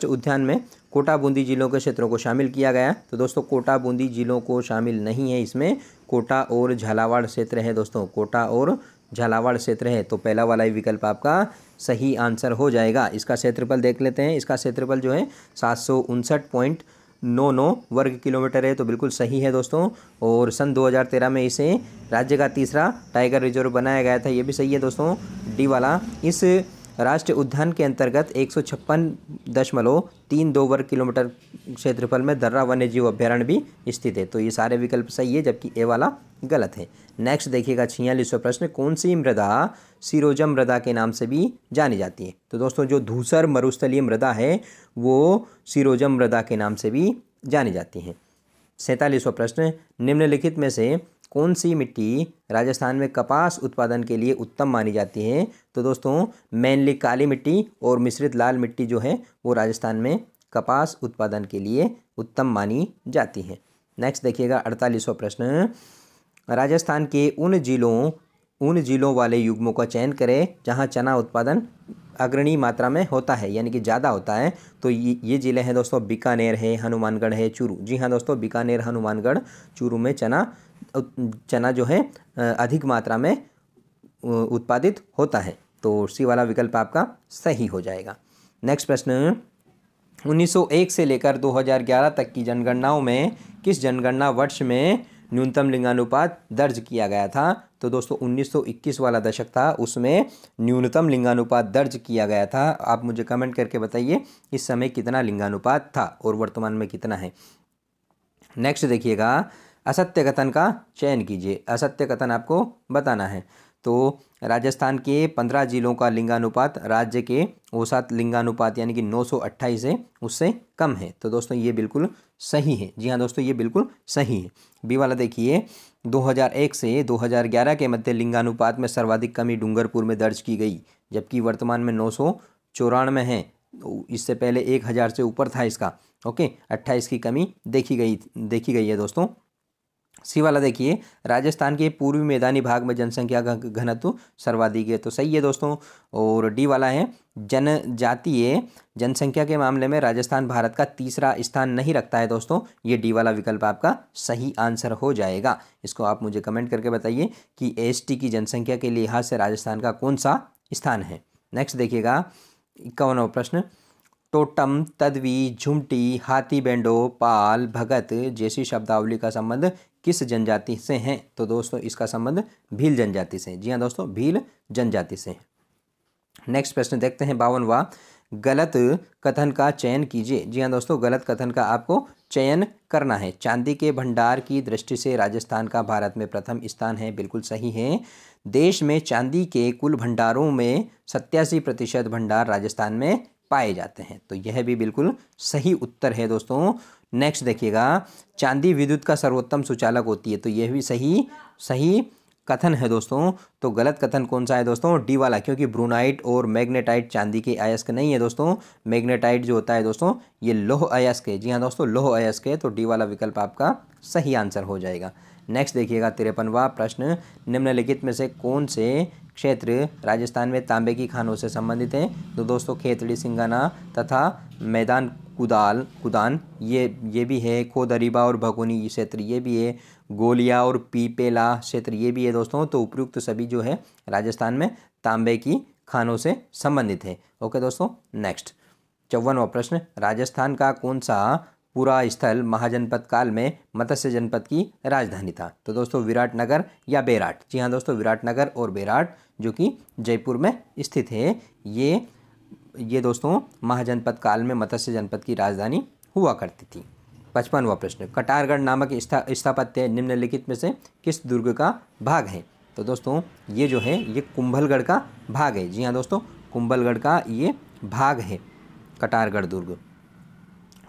उद्यान में कोटा बूंदी जिलों के क्षेत्रों को शामिल किया गया। तो दोस्तों कोटा बूंदी जिलों को शामिल नहीं है इसमें, कोटा और झालावाड़ क्षेत्र है दोस्तों, कोटा और झालावाड़ क्षेत्र है। तो पहला वाला ही विकल्प आपका सही आंसर हो जाएगा। इसका क्षेत्रफल देख लेते हैं। इसका क्षेत्रफल जो है 759.99 वर्ग किलोमीटर है। तो बिल्कुल सही है दोस्तों। और सन 2013 में इसे राज्य का तीसरा टाइगर रिजर्व बनाया गया था, ये भी सही है दोस्तों, डी वाला। इस राष्ट्रीय उद्यान के अंतर्गत 156.32 वर्ग किलोमीटर क्षेत्रफल में दर्रा वन्य जीव अभ्यारण्य भी स्थित है। तो ये सारे विकल्प सही है, जबकि ए वाला गलत है। नेक्स्ट देखिएगा 46वां प्रश्न, कौन सी मृदा सिरोजम मृदा के नाम से भी जानी जाती है? तो दोस्तों जो धूसर मरुस्थलीय मृदा है वो सिरोजम मृदा के नाम से भी जानी जाती है। 47वां प्रश्न, निम्नलिखित में से कौन सी मिट्टी राजस्थान में कपास उत्पादन के लिए उत्तम मानी जाती है? तो दोस्तों मेनली काली मिट्टी और मिश्रित लाल मिट्टी जो है वो राजस्थान में कपास उत्पादन के लिए उत्तम मानी जाती है। नेक्स्ट देखिएगा 48वां प्रश्न, राजस्थान के उन जिलों वाले युग्मों का चयन करें जहां चना उत्पादन अग्रणी मात्रा में होता है, यानी कि ज़्यादा होता है। तो ये ज़िले हैं दोस्तों, बीकानेर है, हनुमानगढ़ है, चूरू। जी हाँ दोस्तों, बीकानेर, हनुमानगढ़, चूरू में चना जो है अधिक मात्रा में उत्पादित होता है। तो सी वाला विकल्प आपका सही हो जाएगा। नेक्स्ट प्रश्न, 1901 से लेकर 2011 तक की जनगणनाओं में किस जनगणना वर्ष में न्यूनतम लिंगानुपात दर्ज किया गया था? तो दोस्तों 1921 वाला दशक था, उसमें न्यूनतम लिंगानुपात दर्ज किया गया था। आप मुझे कमेंट करके बताइए इस समय कितना लिंगानुपात था और वर्तमान में कितना है। नेक्स्ट देखिएगा, असत्य कथन का चयन कीजिए। असत्य कथन आपको बताना है। तो राजस्थान के 15 जिलों का लिंगानुपात राज्य के औसत लिंगानुपात यानी कि 928 है, उससे कम है। तो दोस्तों ये बिल्कुल सही है। जी हाँ दोस्तों, ये बिल्कुल सही है। बी वाला देखिए, 2001 से 2011 के मध्य लिंगानुपात में सर्वाधिक कमी डूंगरपुर में दर्ज की गई, जबकि वर्तमान में 994 है। इससे पहले 1000 से ऊपर था इसका। ओके, 28 की कमी देखी गई है दोस्तों। सी वाला देखिए, राजस्थान के पूर्वी मैदानी भाग में जनसंख्या का घनत्व सर्वाधिक है, तो सही है दोस्तों। और डी वाला है, जनजातीय जनसंख्या के मामले में राजस्थान भारत का तीसरा स्थान नहीं रखता है दोस्तों। ये डी वाला विकल्प आपका सही आंसर हो जाएगा। इसको आप मुझे कमेंट करके बताइए कि एसटी की जनसंख्या के लिहाज से राजस्थान का कौन सा स्थान है। नेक्स्ट देखिएगा 51वां प्रश्न, टोटम, तदवी, झुमटी, हाथी बेंडो, पाल, भगत जैसी शब्दावली का संबंध किस जनजाति से है? तो दोस्तों इसका संबंध भील जनजाति से। जी हाँ दोस्तों, भील जनजाति से। नेक्स्ट प्रश्न देखते हैं 52वां, गलत कथन का चयन कीजिए। जी हाँ दोस्तों, गलत कथन का आपको चयन करना है। चांदी के भंडार की दृष्टि से राजस्थान का भारत में प्रथम स्थान है, बिल्कुल सही है। देश में चांदी के कुल भंडारों में 87% भंडार राजस्थान में पाए जाते हैं, तो यह भी बिल्कुल सही उत्तर है दोस्तों। नेक्स्ट देखिएगा, चांदी विद्युत का सर्वोत्तम सुचालक होती है, तो यह भी सही कथन है दोस्तों। तो गलत कथन कौन सा है दोस्तों? डी वाला, क्योंकि ब्रूनाइट और मैग्नेटाइट चांदी के अयस्क नहीं है दोस्तों। मैग्नेटाइट जो होता है दोस्तों ये लौह अयस्क है। जी हाँ दोस्तों, लौह अयस्क है, तो डी वाला विकल्प आपका सही आंसर हो जाएगा। नेक्स्ट देखिएगा 53वां प्रश्न, निम्नलिखित में से कौन से क्षेत्र राजस्थान में तांबे की खानों से संबंधित है? तो दोस्तों खेतड़ी, सिंगाना तथा मैदान कुदान ये भी है। खोदरीबा और भगोनी क्षेत्र ये भी है। गोलिया और पीपेला क्षेत्र ये भी है दोस्तों। तो उपयुक्त सभी जो है राजस्थान में तांबे की खानों से संबंधित है। ओके दोस्तों, नेक्स्ट 54वां प्रश्न, राजस्थान का कौन सा पूरा स्थल महाजनपद काल में मत्स्य जनपद की राजधानी था? तो दोस्तों विराटनगर या बेराट। जी हाँ दोस्तों, विराटनगर और बेराट जो कि जयपुर में स्थित है, ये दोस्तों महाजनपद काल में मत्स्य जनपद की राजधानी हुआ करती थी। 55वां प्रश्न, कटारगढ़ नामक स्थापत्य निम्नलिखित में से किस दुर्ग का भाग है? तो दोस्तों ये जो है ये कुंभलगढ़ का भाग है। जी हाँ दोस्तों, कुंभलगढ़ का ये भाग है कटारगढ़ दुर्ग।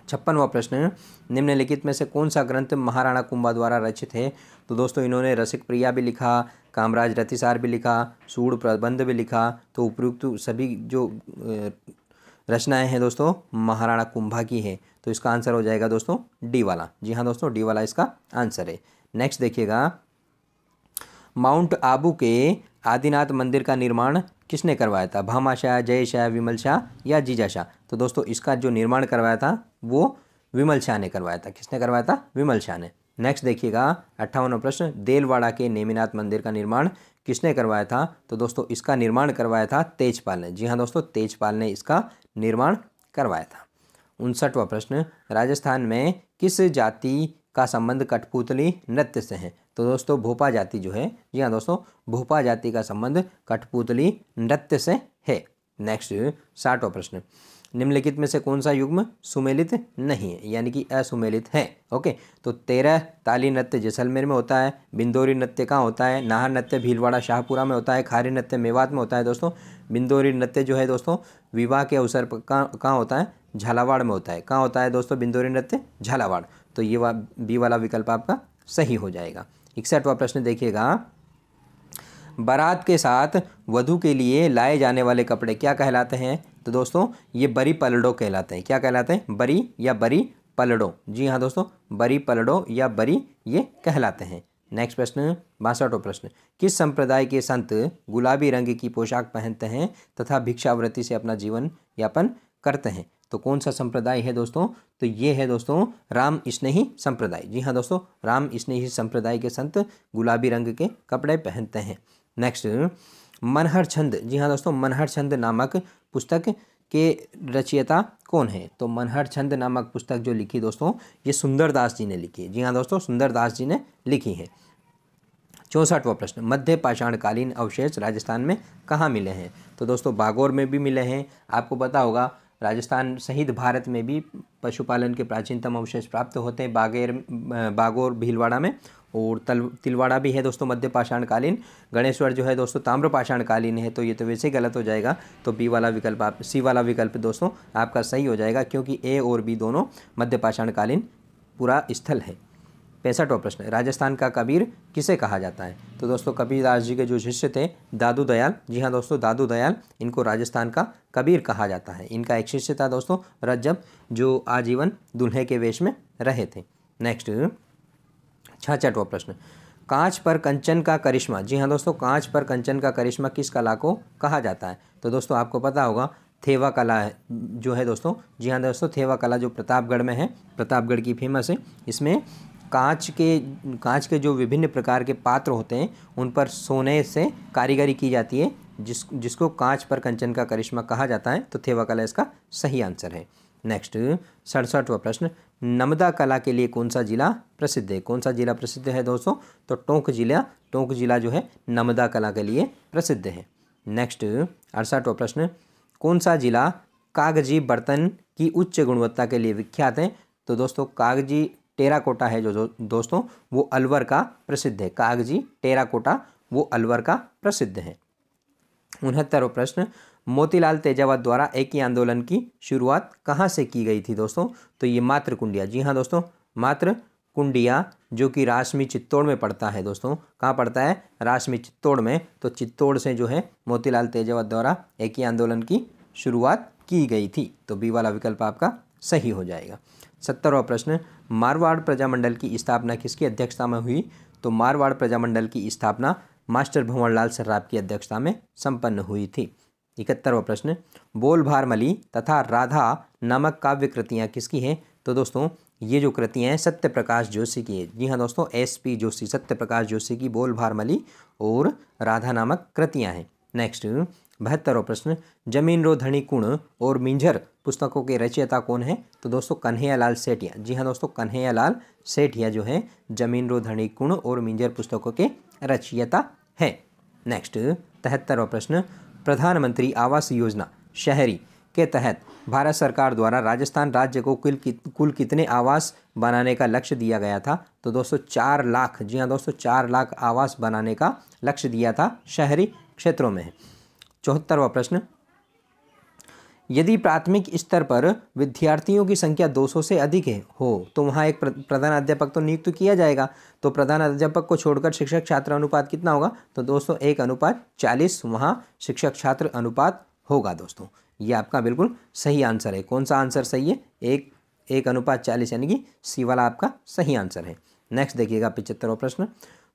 56वां प्रश्न, निम्नलिखित में से कौन सा ग्रंथ महाराणा कुंभा द्वारा रचित है? तो दोस्तों इन्होंने रसिक प्रिया भी लिखा, कामराज रतिसार भी लिखा, सूड़ प्रबंध भी लिखा। तो उपयुक्त सभी जो रचनाएं हैं दोस्तों महाराणा कुंभा की है, तो इसका आंसर हो जाएगा दोस्तों डी वाला। जी हाँ दोस्तों, डी वाला इसका आंसर है। नेक्स्ट देखिएगा, माउंट आबू के आदिनाथ मंदिर का निर्माण किसने करवाया था? भामाशाह, जयशाह, विमल शाह या जीजाशाह? तो दोस्तों इसका जो निर्माण करवाया था वो विमल शाह ने करवाया था। किसने करवाया था? विमल शाह ने। नेक्स्ट देखिएगा 58वां प्रश्न, देलवाड़ा के नेमिनाथ मंदिर का निर्माण किसने करवाया था? तो दोस्तों इसका निर्माण करवाया था तेजपाल ने। जी हाँ दोस्तों, तेजपाल ने इसका निर्माण करवाया था। 59वां प्रश्न, राजस्थान में किस जाति का संबंध कठपुतली नृत्य से है? तो दोस्तों भोपा जाति जो है, जी हाँ दोस्तों, भोपा जाति का संबंध कठपुतली नृत्य से है। नेक्स्ट 60वां प्रश्न, निम्नलिखित में से कौन सा युग्म सुमेलित नहीं है, यानी कि असुमेलित है? ओके, तो 13 ताली नृत्य जैसलमेर में होता है, बिंदोरी नृत्य कहाँ होता है? नाहर नृत्य भीलवाड़ा शाहपुरा में होता है, खारी नृत्य मेवात में होता है दोस्तों। बिंदोरी नृत्य जो है दोस्तों विवाह के अवसर पर कहाँ होता है? झालावाड़ में होता है। कहाँ होता है दोस्तों बिंदोरी नृत्य? झालावाड़। तो ये बी वाला विकल्प आपका सही हो जाएगा। 61वां प्रश्न देखिएगा, बारात के साथ वधू के लिए लाए जाने वाले कपड़े क्या कहलाते हैं? तो दोस्तों ये बरी पलड़ो कहलाते हैं। क्या कहलाते हैं? बरी या बरी पलड़ो। जी हाँ दोस्तों, बरी पलड़ो या बरी ये कहलाते हैं। नेक्स्ट प्रश्न 62वां प्रश्न, किस संप्रदाय के संत गुलाबी रंग की पोशाक पहनते हैं तथा भिक्षावृत्ति से अपना जीवन यापन करते हैं? तो कौन सा संप्रदाय है दोस्तों? तो ये है दोस्तों राम स्नेही संप्रदाय। जी हाँ दोस्तों, राम स्नेही संप्रदाय के संत गुलाबी रंग के कपड़े पहनते हैं। नेक्स्ट मनहर छंद। जी हाँ दोस्तों, मनहर छंद नामक पुस्तक के रचयिता कौन है? तो मनहर छंद नामक पुस्तक जो लिखी दोस्तों ये सुंदरदास जी ने लिखी है। जी हाँ दोस्तों, सुंदरदास जी ने लिखी है। 64वां प्रश्न, मध्य पाषाणकालीन अवशेष राजस्थान में कहाँ मिले हैं? तो दोस्तों बागौर में भी मिले हैं। आपको पता होगा राजस्थान सहित भारत में भी पशुपालन के प्राचीनतम अवशेष प्राप्त होते हैं बागौर भीलवाड़ा में, और तिलवाड़ा भी है दोस्तों मध्य पाषाणकालीन। गणेश्वर जो है दोस्तों ताम्र पाषाणकालीन है, तो ये तो वैसे ही गलत हो जाएगा। तो बी वाला विकल्प सी वाला विकल्प दोस्तों आपका सही हो जाएगा, क्योंकि ए और बी दोनों मध्य पाषाणकालीन पूरा स्थल है। 65वां प्रश्न, राजस्थान का कबीर किसे कहा जाता है? तो दोस्तों कबीरदास जी के जो शिष्य थे दादू दयाल, जी हाँ दोस्तों दादू दयाल, इनको राजस्थान का कबीर कहा जाता है। इनका एक शिष्य था दोस्तों रज्जब, जो आजीवन दूल्हे के वेश में रहे थे। नेक्स्ट 66वां प्रश्न, कांच पर कंचन का करिश्मा, जी हाँ दोस्तों कांच पर कंचन का करिश्मा किस कला को कहा जाता है? तो दोस्तों आपको पता होगा थेवा कला है जो है दोस्तों, जी हाँ दोस्तों थेवा कला जो प्रतापगढ़ में है, प्रतापगढ़ की फेमस है। इसमें कांच के जो विभिन्न प्रकार के पात्र होते हैं उन पर सोने से कारीगरी की जाती है, जिसको कांच पर कंचन का करिश्मा कहा जाता है। तो थेवा कला इसका सही आंसर है। नेक्स्ट 67वां प्रश्न, नर्मदा कला के लिए कौन सा जिला प्रसिद्ध है? कौन सा जिला प्रसिद्ध है दोस्तों? तो टोंक जिला जो है नर्मदा कला के लिए प्रसिद्ध है। नेक्स्ट 68वां प्रश्न, कौन सा जिला कागजी बर्तन की उच्च गुणवत्ता के लिए विख्यात है? तो दोस्तों कागजी टेराकोटा है जो दोस्तों वो अलवर का प्रसिद्ध है। कागजी टेराकोटा वो अलवर का प्रसिद्ध है। 69वां प्रश्न, मोतीलाल तेजावत द्वारा एक ही आंदोलन की शुरुआत कहाँ से की गई थी दोस्तों? तो ये मातृकुंडिया, जी हाँ दोस्तों मातृकुंडिया, जो कि रासमी चित्तौड़ में पड़ता है दोस्तों। कहाँ पड़ता है? रासमी चित्तौड़ में। तो चित्तौड़ से जो है मोतीलाल तेजावत द्वारा एक ही आंदोलन की शुरुआत की गई थी। तो बी वाला विकल्प आपका सही हो जाएगा। 70वां प्रश्न, मारवाड़ प्रजामंडल की स्थापना किसकी अध्यक्षता में हुई? तो मारवाड़ प्रजामंडल की स्थापना मास्टर भंवरलाल सर्राफ की अध्यक्षता में संपन्न हुई थी। 71वां प्रश्न, बोल भारमली तथा राधा नामक काव्य कृतियाँ किसकी हैं? तो दोस्तों ये जो कृतियाँ हैं सत्य प्रकाश जोशी की है। जी हाँ दोस्तों SP जोशी, सत्य प्रकाश जोशी की बोल भारमली और राधा नामक कृतियाँ हैं। नेक्स्ट 72वां प्रश्न, जमीन रो धनी कुण और मिंजर पुस्तकों के रचयिता कौन है? तो दोस्तों कन्हैयालाल सेठिया, जी हाँ दोस्तों कन्हैयालाल सेठिया जो है जमीन रो धनी कुण और मिंजर पुस्तकों के रचयिता है। नेक्स्ट 73वां प्रश्न, प्रधानमंत्री आवास योजना शहरी के तहत भारत सरकार द्वारा राजस्थान राज्य को कुल कितने आवास बनाने का लक्ष्य दिया गया था? तो दोस्तों 4 लाख, जी हाँ दोस्तों 4 लाख आवास बनाने का लक्ष्य दिया था शहरी क्षेत्रों में। 74वां प्रश्न, यदि प्राथमिक स्तर पर विद्यार्थियों की संख्या 200 से अधिक हो तो वहाँ एक प्रधान अध्यापक तो नियुक्त किया जाएगा। तो प्रधान अध्यापक को छोड़कर शिक्षक छात्र अनुपात कितना होगा? तो दोस्तों 1:40 वहाँ शिक्षक छात्र अनुपात होगा दोस्तों। ये आपका बिल्कुल सही आंसर है। कौन सा आंसर सही है? 1:40 यानी कि सी वाला आपका सही आंसर है। नेक्स्ट देखिएगा 75वां प्रश्न,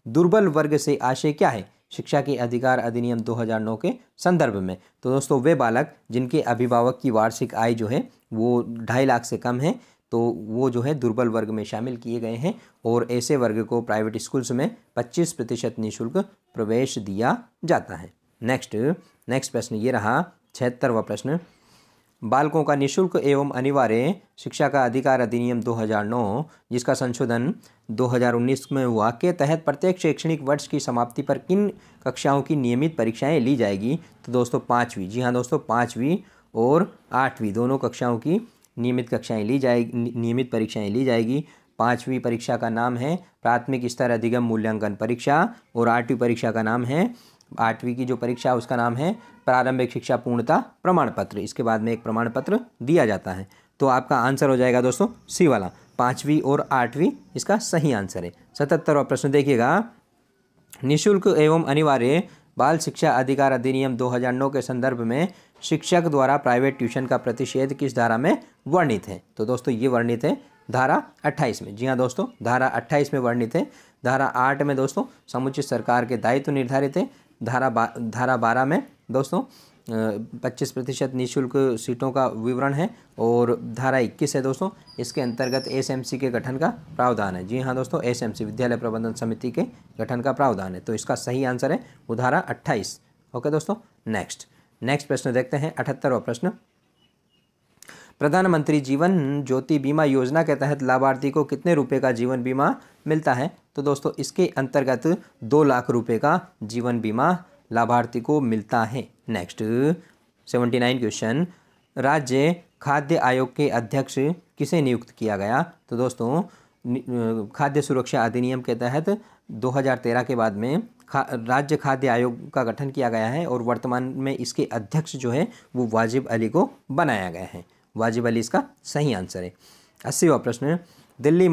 दुर्बल वर्ग से आशय क्या है शिक्षा के अधिकार अधिनियम 2009 के संदर्भ में? तो दोस्तों वे बालक जिनके अभिभावक की वार्षिक आय जो है वो 2.5 लाख से कम है, तो वो जो है दुर्बल वर्ग में शामिल किए गए हैं और ऐसे वर्ग को प्राइवेट स्कूल्स में 25% निःशुल्क प्रवेश दिया जाता है। नेक्स्ट प्रश्न ये रहा 76वां प्रश्न, बालकों का निःशुल्क एवं अनिवार्य शिक्षा का अधिकार अधिनियम 2009 जिसका संशोधन 2019 में हुआ के तहत प्रत्येक शैक्षणिक वर्ष की समाप्ति पर किन कक्षाओं की नियमित परीक्षाएं ली जाएगी? तो दोस्तों 5वीं, जी हाँ दोस्तों 5वीं और 8वीं दोनों कक्षाओं की नियमित परीक्षाएं ली जाएगी। 5वीं परीक्षा का नाम है प्राथमिक स्तर अधिगम मूल्यांकन परीक्षा और 8वीं परीक्षा का नाम है 8वीं की जो परीक्षा उसका नाम है प्रारंभिक शिक्षा पूर्णता प्रमाण पत्र। इसके बाद में एक प्रमाण पत्र दिया जाता है। तो आपका आंसर हो जाएगा दोस्तों सी वाला, 5वीं और 8वीं इसका सही आंसर है। 77वां प्रश्न देखिएगा, निःशुल्क एवं अनिवार्य बाल शिक्षा अधिकार अधिनियम 2009 के संदर्भ में शिक्षक द्वारा प्राइवेट ट्यूशन का प्रतिषेध किस धारा में वर्णित है? तो दोस्तों ये वर्णित है धारा 28 में। जी हाँ दोस्तों धारा 28 में वर्णित है। धारा 8 में दोस्तों समुचित सरकार के दायित्व निर्धारित है। धारा 12 में दोस्तों 25% निःशुल्क सीटों का विवरण है और धारा 21 है दोस्तों, इसके अंतर्गत SMC के गठन का प्रावधान है। जी हाँ दोस्तों SMC विद्यालय प्रबंधन समिति के गठन का प्रावधान है। तो इसका सही आंसर है वो धारा 28। ओके दोस्तों, नेक्स्ट प्रश्न देखते हैं 78वां प्रश्न, प्रधानमंत्री जीवन ज्योति बीमा योजना के तहत लाभार्थी को कितने रुपए का जीवन बीमा मिलता है? तो दोस्तों इसके अंतर्गत 2 लाख रुपए का जीवन बीमा लाभार्थी को मिलता है। नेक्स्ट 79 क्वेश्चन, राज्य खाद्य आयोग के अध्यक्ष किसे नियुक्त किया गया? तो दोस्तों खाद्य सुरक्षा अधिनियम के तहत 2013 के बाद में राज्य खाद्य आयोग का गठन किया गया है और वर्तमान में इसके अध्यक्ष जो है वो वाजिब अली को बनाया गया है। वाजिब अली इसका सही आंसर है। 80वां प्रश्न, दिल्ली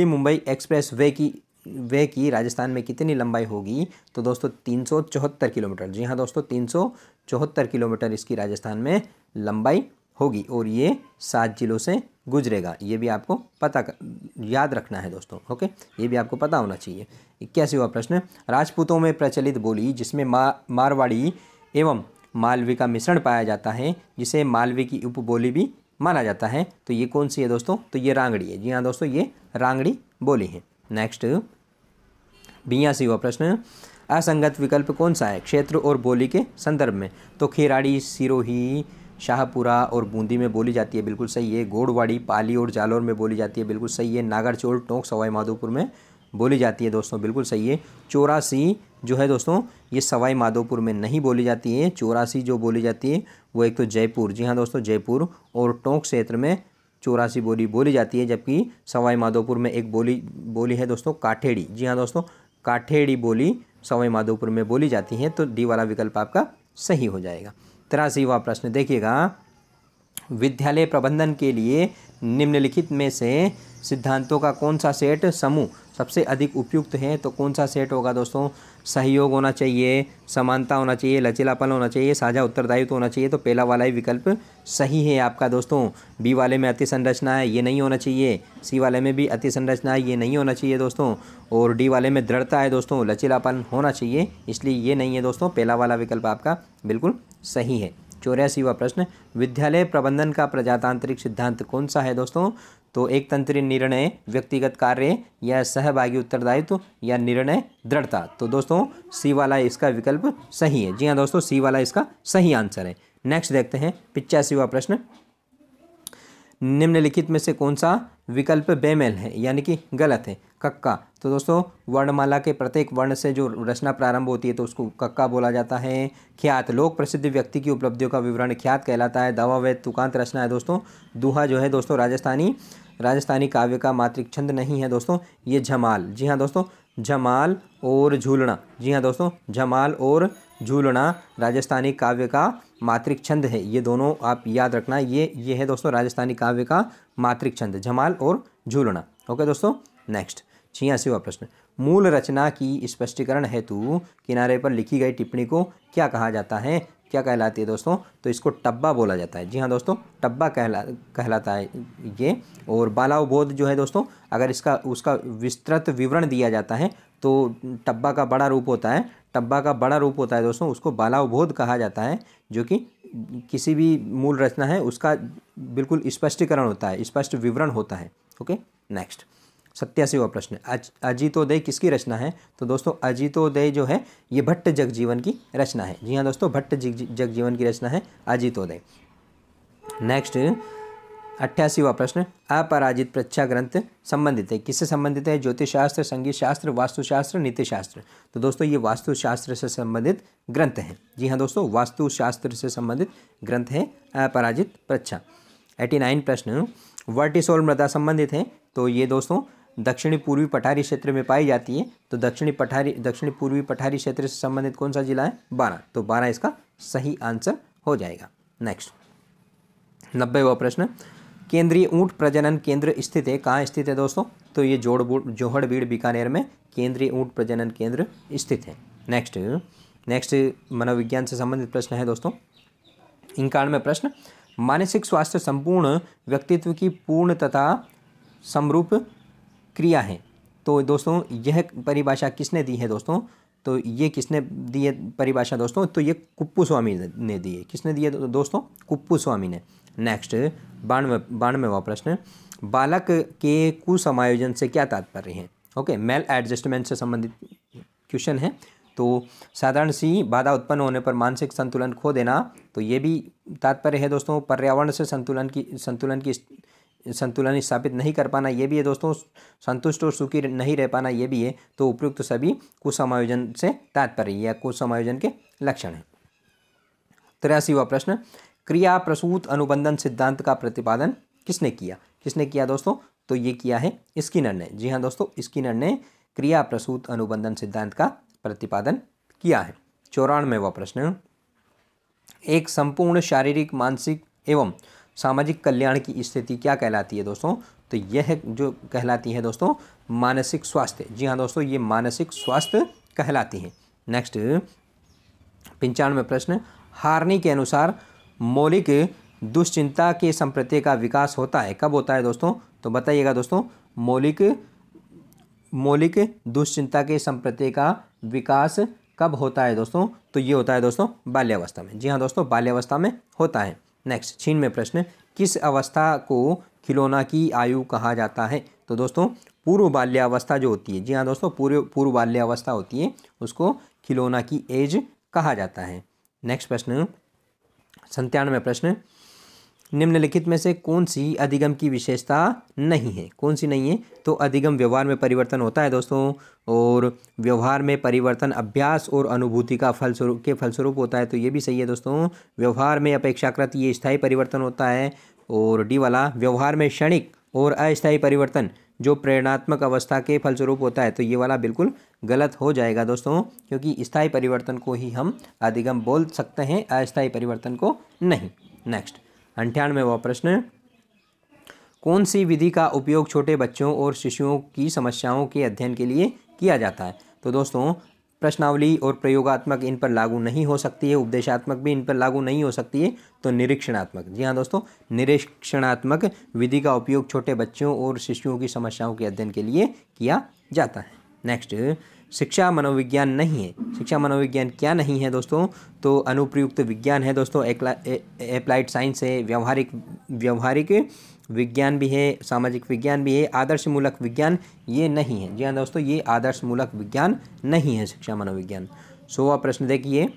मुंबई एक्सप्रेस वे की राजस्थान में कितनी लंबाई होगी? तो दोस्तों 374 किलोमीटर। जी हाँ दोस्तों, 374 किलोमीटर इसकी राजस्थान में लंबाई होगी और ये 7 जिलों से गुजरेगा। ये भी आपको याद रखना है दोस्तों। ओके, ये भी आपको पता होना चाहिए। 81वां प्रश्न, राजपूतों में प्रचलित बोली जिसमें मारवाड़ी एवं मालवी का मिश्रण पाया जाता है, जिसे मालवी की उपबोली भी माना जाता है, तो ये कौन सी है दोस्तों? तो ये रांगड़ी है। जी हाँ दोस्तों, ये रांगड़ी बोली है। नेक्स्ट 82वां प्रश्न, असंगत विकल्प कौन सा है क्षेत्र और बोली के संदर्भ में? तो खेराड़ी, सिरोही, शाहपुरा और बूंदी में बोली जाती है, बिल्कुल सही है। गोड़वाड़ी, पाली और जालौर में बोली जाती है, बिल्कुल सही है। नागरचोल, टोंक, सवाई माधोपुर में बोली जाती है दोस्तों, बिल्कुल सही है। चौरासी जो है दोस्तों, ये सवाई माधोपुर में नहीं बोली जाती है। चौरासी जो बोली जाती है वो एक तो जयपुर, जी हाँ दोस्तों, जयपुर और टोंक क्षेत्र में चौरासी बोली जाती है, जबकि सवाई माधोपुर में एक बोली है दोस्तों काठेड़ी। जी हाँ दोस्तों, काठेड़ी बोली सवाई माधोपुर में बोली जाती है, तो डी वाला विकल्प आपका सही हो जाएगा। 83वां प्रश्न देखिएगा, विद्यालय प्रबंधन के लिए निम्नलिखित में से सिद्धांतों का कौन सा सेट समूह सबसे अधिक उपयुक्त है? तो कौन सा सेट होगा दोस्तों? सहयोग होना चाहिए, समानता होना चाहिए, लचीलापन होना चाहिए, साझा उत्तरदायित्व होना चाहिए। तो पहला वाला ही विकल्प सही है आपका दोस्तों। बी वाले में अति संरचना है, ये नहीं होना चाहिए। सी वाले में भी अति संरचना है, ये नहीं होना चाहिए दोस्तों। और डी वाले में दृढ़ता है दोस्तों, लचीलापन होना चाहिए, इसलिए ये नहीं है दोस्तों। पहला वाला विकल्प आपका बिल्कुल सही है। 84वां प्रश्न, विद्यालय प्रबंधन का प्रजातांत्रिक सिद्धांत कौन सा है दोस्तों? तो एक तंत्रीय निर्णय, व्यक्तिगत कार्य या सहभागी उत्तरदायित्व या निर्णय दृढ़ता। तो दोस्तों सी वाला इसका विकल्प सही है। जी हाँ दोस्तों, सी वाला इसका सही आंसर है। नेक्स्ट देखते हैं 85वां प्रश्न, निम्नलिखित में से कौन सा विकल्प बेमेल है यानी कि गलत है? कक्का। तो दोस्तों वर्णमाला के प्रत्येक वर्ण से जो रचना प्रारंभ होती है तो उसको कक्का बोला जाता है। ख्यात, लोक प्रसिद्ध व्यक्ति की उपलब्धियों का विवरण ख्यात कहलाता है। दावा व तुकांत रचना है दोस्तों। दोहा जो है दोस्तों राजस्थानी काव्य का मात्रिक छंद नहीं है दोस्तों, ये झमाल। जी हाँ दोस्तों, झमाल और झूलना। जी हाँ दोस्तों, झमाल और झूलना राजस्थानी काव्य का मात्रिक छंद है। ये दोनों आप याद रखना, ये है दोस्तों राजस्थानी काव्य का मात्रिक छंद, झमाल और झूलना। ओके दोस्तों, नेक्स्ट 86वां प्रश्न, मूल रचना की स्पष्टीकरण हेतु किनारे पर लिखी गई टिप्पणी को क्या कहा जाता है? क्या कहलाती है दोस्तों? तो इसको टब्बा बोला जाता है। जी हाँ दोस्तों, टब्बा कहलाता है ये। और बालावबोध जो है दोस्तों, अगर उसका विस्तृत विवरण दिया जाता है तो टब्बा का बड़ा रूप होता है। टब्बा का बड़ा रूप होता है दोस्तों, उसको बालावबोध कहा जाता है, जो कि किसी भी मूल रचना है उसका बिल्कुल स्पष्टीकरण होता है, स्पष्ट विवरण होता है। ओके, नेक्स्ट 87वां प्रश्न, अजितोदय किसकी रचना है? तो दोस्तों अजितोदय जो है ये भट्ट जगजीवन की रचना है। जी हाँ दोस्तों, भट्ट जगजीवन की रचना है अजितोदय। नेक्स्ट 88वां प्रश्न, अपराजित परीक्षा ग्रंथ संबंधित है, किससे संबंधित है? ज्योतिष शास्त्र, संगीत शास्त्र, वास्तुशास्त्र, नीतिशास्त्र। तो दोस्तों ये वास्तुशास्त्र से संबंधित ग्रंथ है। जी हाँ दोस्तों, वास्तुशास्त्र से संबंधित ग्रंथ है अपराजित परीक्षा। 89 प्रश्न, वर्टिसोल मृदा संबंधित है, तो ये दोस्तों दक्षिणी पूर्वी पठारी क्षेत्र में पाई जाती है। तो दक्षिणी पूर्वी पठारी क्षेत्र से संबंधित कौन सा जिला है? 12। तो 12 इसका सही आंसर हो जाएगा। नेक्स्ट 90वां प्रश्न, केंद्रीय ऊंट प्रजनन केंद्र स्थित है, कहाँ स्थित है दोस्तों? तो ये जोहड़बीड़ बीकानेर में केंद्रीय ऊंट प्रजनन केंद्र स्थित है। नेक्स्ट मनोविज्ञान से संबंधित प्रश्न है दोस्तों। 91वां प्रश्न, मानसिक स्वास्थ्य संपूर्ण व्यक्तित्व की पूर्ण तथा समरूप क्रिया है। तो दोस्तों यह परिभाषा किसने दी है दोस्तों? तो ये किसने दी है परिभाषा दोस्तों? तो ये कुप्पू स्वामी ने दी है। किसने दी है दोस्तों? कुप्पू स्वामी ने। नेक्स्ट 92वां प्रश्न, बालक के कुसमायोजन से क्या तात्पर्य है? ओके, मेल एडजस्टमेंट से संबंधित क्वेश्चन है। तो साधारण सी बाधा उत्पन्न होने पर मानसिक संतुलन खो देना, तो ये भी तात्पर्य है दोस्तों। पर्यावरण से संतुलन स्थापित नहीं कर पाना, ये भी है दोस्तों। संतुष्ट और सुखी नहीं रह पाना, ये भी है। तो उपयुक्त सभी कुसमायोजन से तात्पर्य या कुसमायोजन के लक्षण है। 83वां प्रश्न, क्रिया प्रसूत अनुबंधन सिद्धांत का प्रतिपादन किसने किया दोस्तों? तो ये किया है स्किनर ने। जी हाँ दोस्तों, स्किनर ने क्रिया प्रसूत अनुबंधन सिद्धांत का प्रतिपादन किया है। 94वां प्रश्न, एक संपूर्ण शारीरिक, मानसिक एवं सामाजिक कल्याण की स्थिति क्या कहलाती है दोस्तों? तो यह जो कहलाती है दोस्तों मानसिक स्वास्थ्य। जी हाँ दोस्तों, ये मानसिक स्वास्थ्य कहलाती है। नेक्स्ट 95 प्रश्न, हार्नी के अनुसार मौलिक दुश्चिंता के संप्रत्यय का विकास होता है, कब होता है दोस्तों? तो बताइएगा दोस्तों, मौलिक दुश्चिंता के संप्रत्यय का विकास कब होता है दोस्तों? तो ये होता है दोस्तों बाल्यावस्था में। जी हाँ दोस्तों, बाल्यावस्था में होता है। नेक्स्ट 96 प्रश्न, किस अवस्था को खिलौना की आयु कहा जाता है? तो दोस्तों पूर्व बाल्यावस्था जो होती है, जी हाँ दोस्तों, पूर्व बाल्यावस्था होती है, उसको खिलौना की एज कहा जाता है। नेक्स्ट प्रश्न 97 प्रश्न, निम्नलिखित में से कौन सी अधिगम की विशेषता नहीं है? कौन सी नहीं है? तो अधिगम व्यवहार में परिवर्तन होता है दोस्तों, और व्यवहार में परिवर्तन अभ्यास और अनुभूति का फलस्वरूप होता है, तो ये भी सही है दोस्तों। व्यवहार में अपेक्षाकृत ये स्थायी परिवर्तन होता है। और डी वाला, व्यवहार में क्षणिक और अस्थायी परिवर्तन जो प्रेरणात्मक अवस्था के फलस्वरूप होता है, तो ये वाला बिल्कुल गलत हो जाएगा दोस्तों, क्योंकि स्थायी परिवर्तन को ही हम अधिगम बोल सकते हैं, अस्थायी परिवर्तन को नहीं। नेक्स्ट 98वां प्रश्न, कौन सी विधि का उपयोग छोटे बच्चों और शिशुओं की समस्याओं के अध्ययन के लिए किया जाता है? तो दोस्तों प्रश्नावली और प्रयोगात्मक इन पर लागू नहीं हो सकती है, उपदेशात्मक भी इन पर लागू नहीं हो सकती है, तो निरीक्षणात्मक। जी हाँ दोस्तों, निरीक्षणात्मक विधि का उपयोग छोटे बच्चों और शिशुओं की समस्याओं के अध्ययन के लिए किया जाता है। नेक्स्ट शिक्षा मनोविज्ञान नहीं है। शिक्षा मनोविज्ञान क्या नहीं है दोस्तों? तो अनुप्रयुक्त विज्ञान है दोस्तों, एप्लाइड साइंस है, व्यवहारिक विज्ञान भी है, सामाजिक विज्ञान भी है, आदर्शमूलक विज्ञान ये नहीं है। जी हाँ दोस्तों, ये आदर्शमूलक विज्ञान नहीं है शिक्षा मनोविज्ञान। 100वां प्रश्न देखिए,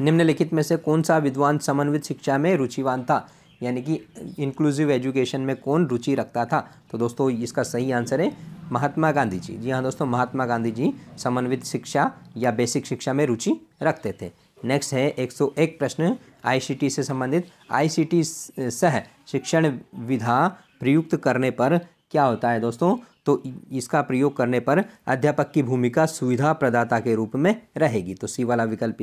निम्नलिखित में से कौन सा विद्वान समन्वित शिक्षा में रुचिवान था? यानी कि इंक्लूसिव एजुकेशन में कौन रुचि रखता था? तो दोस्तों इसका सही आंसर है महात्मा गांधी जी। जी हाँ दोस्तों, महात्मा गांधी जी समन्वित शिक्षा या बेसिक शिक्षा में रुचि रखते थे। नेक्स्ट है 101 प्रश्न, आईसीटी से संबंधित। आईसीटी सह शिक्षण विधा प्रयुक्त करने पर क्या होता है दोस्तों? तो इसका प्रयोग करने पर अध्यापक की भूमिका सुविधा प्रदाता के रूप में रहेगी, तो सी वाला विकल्प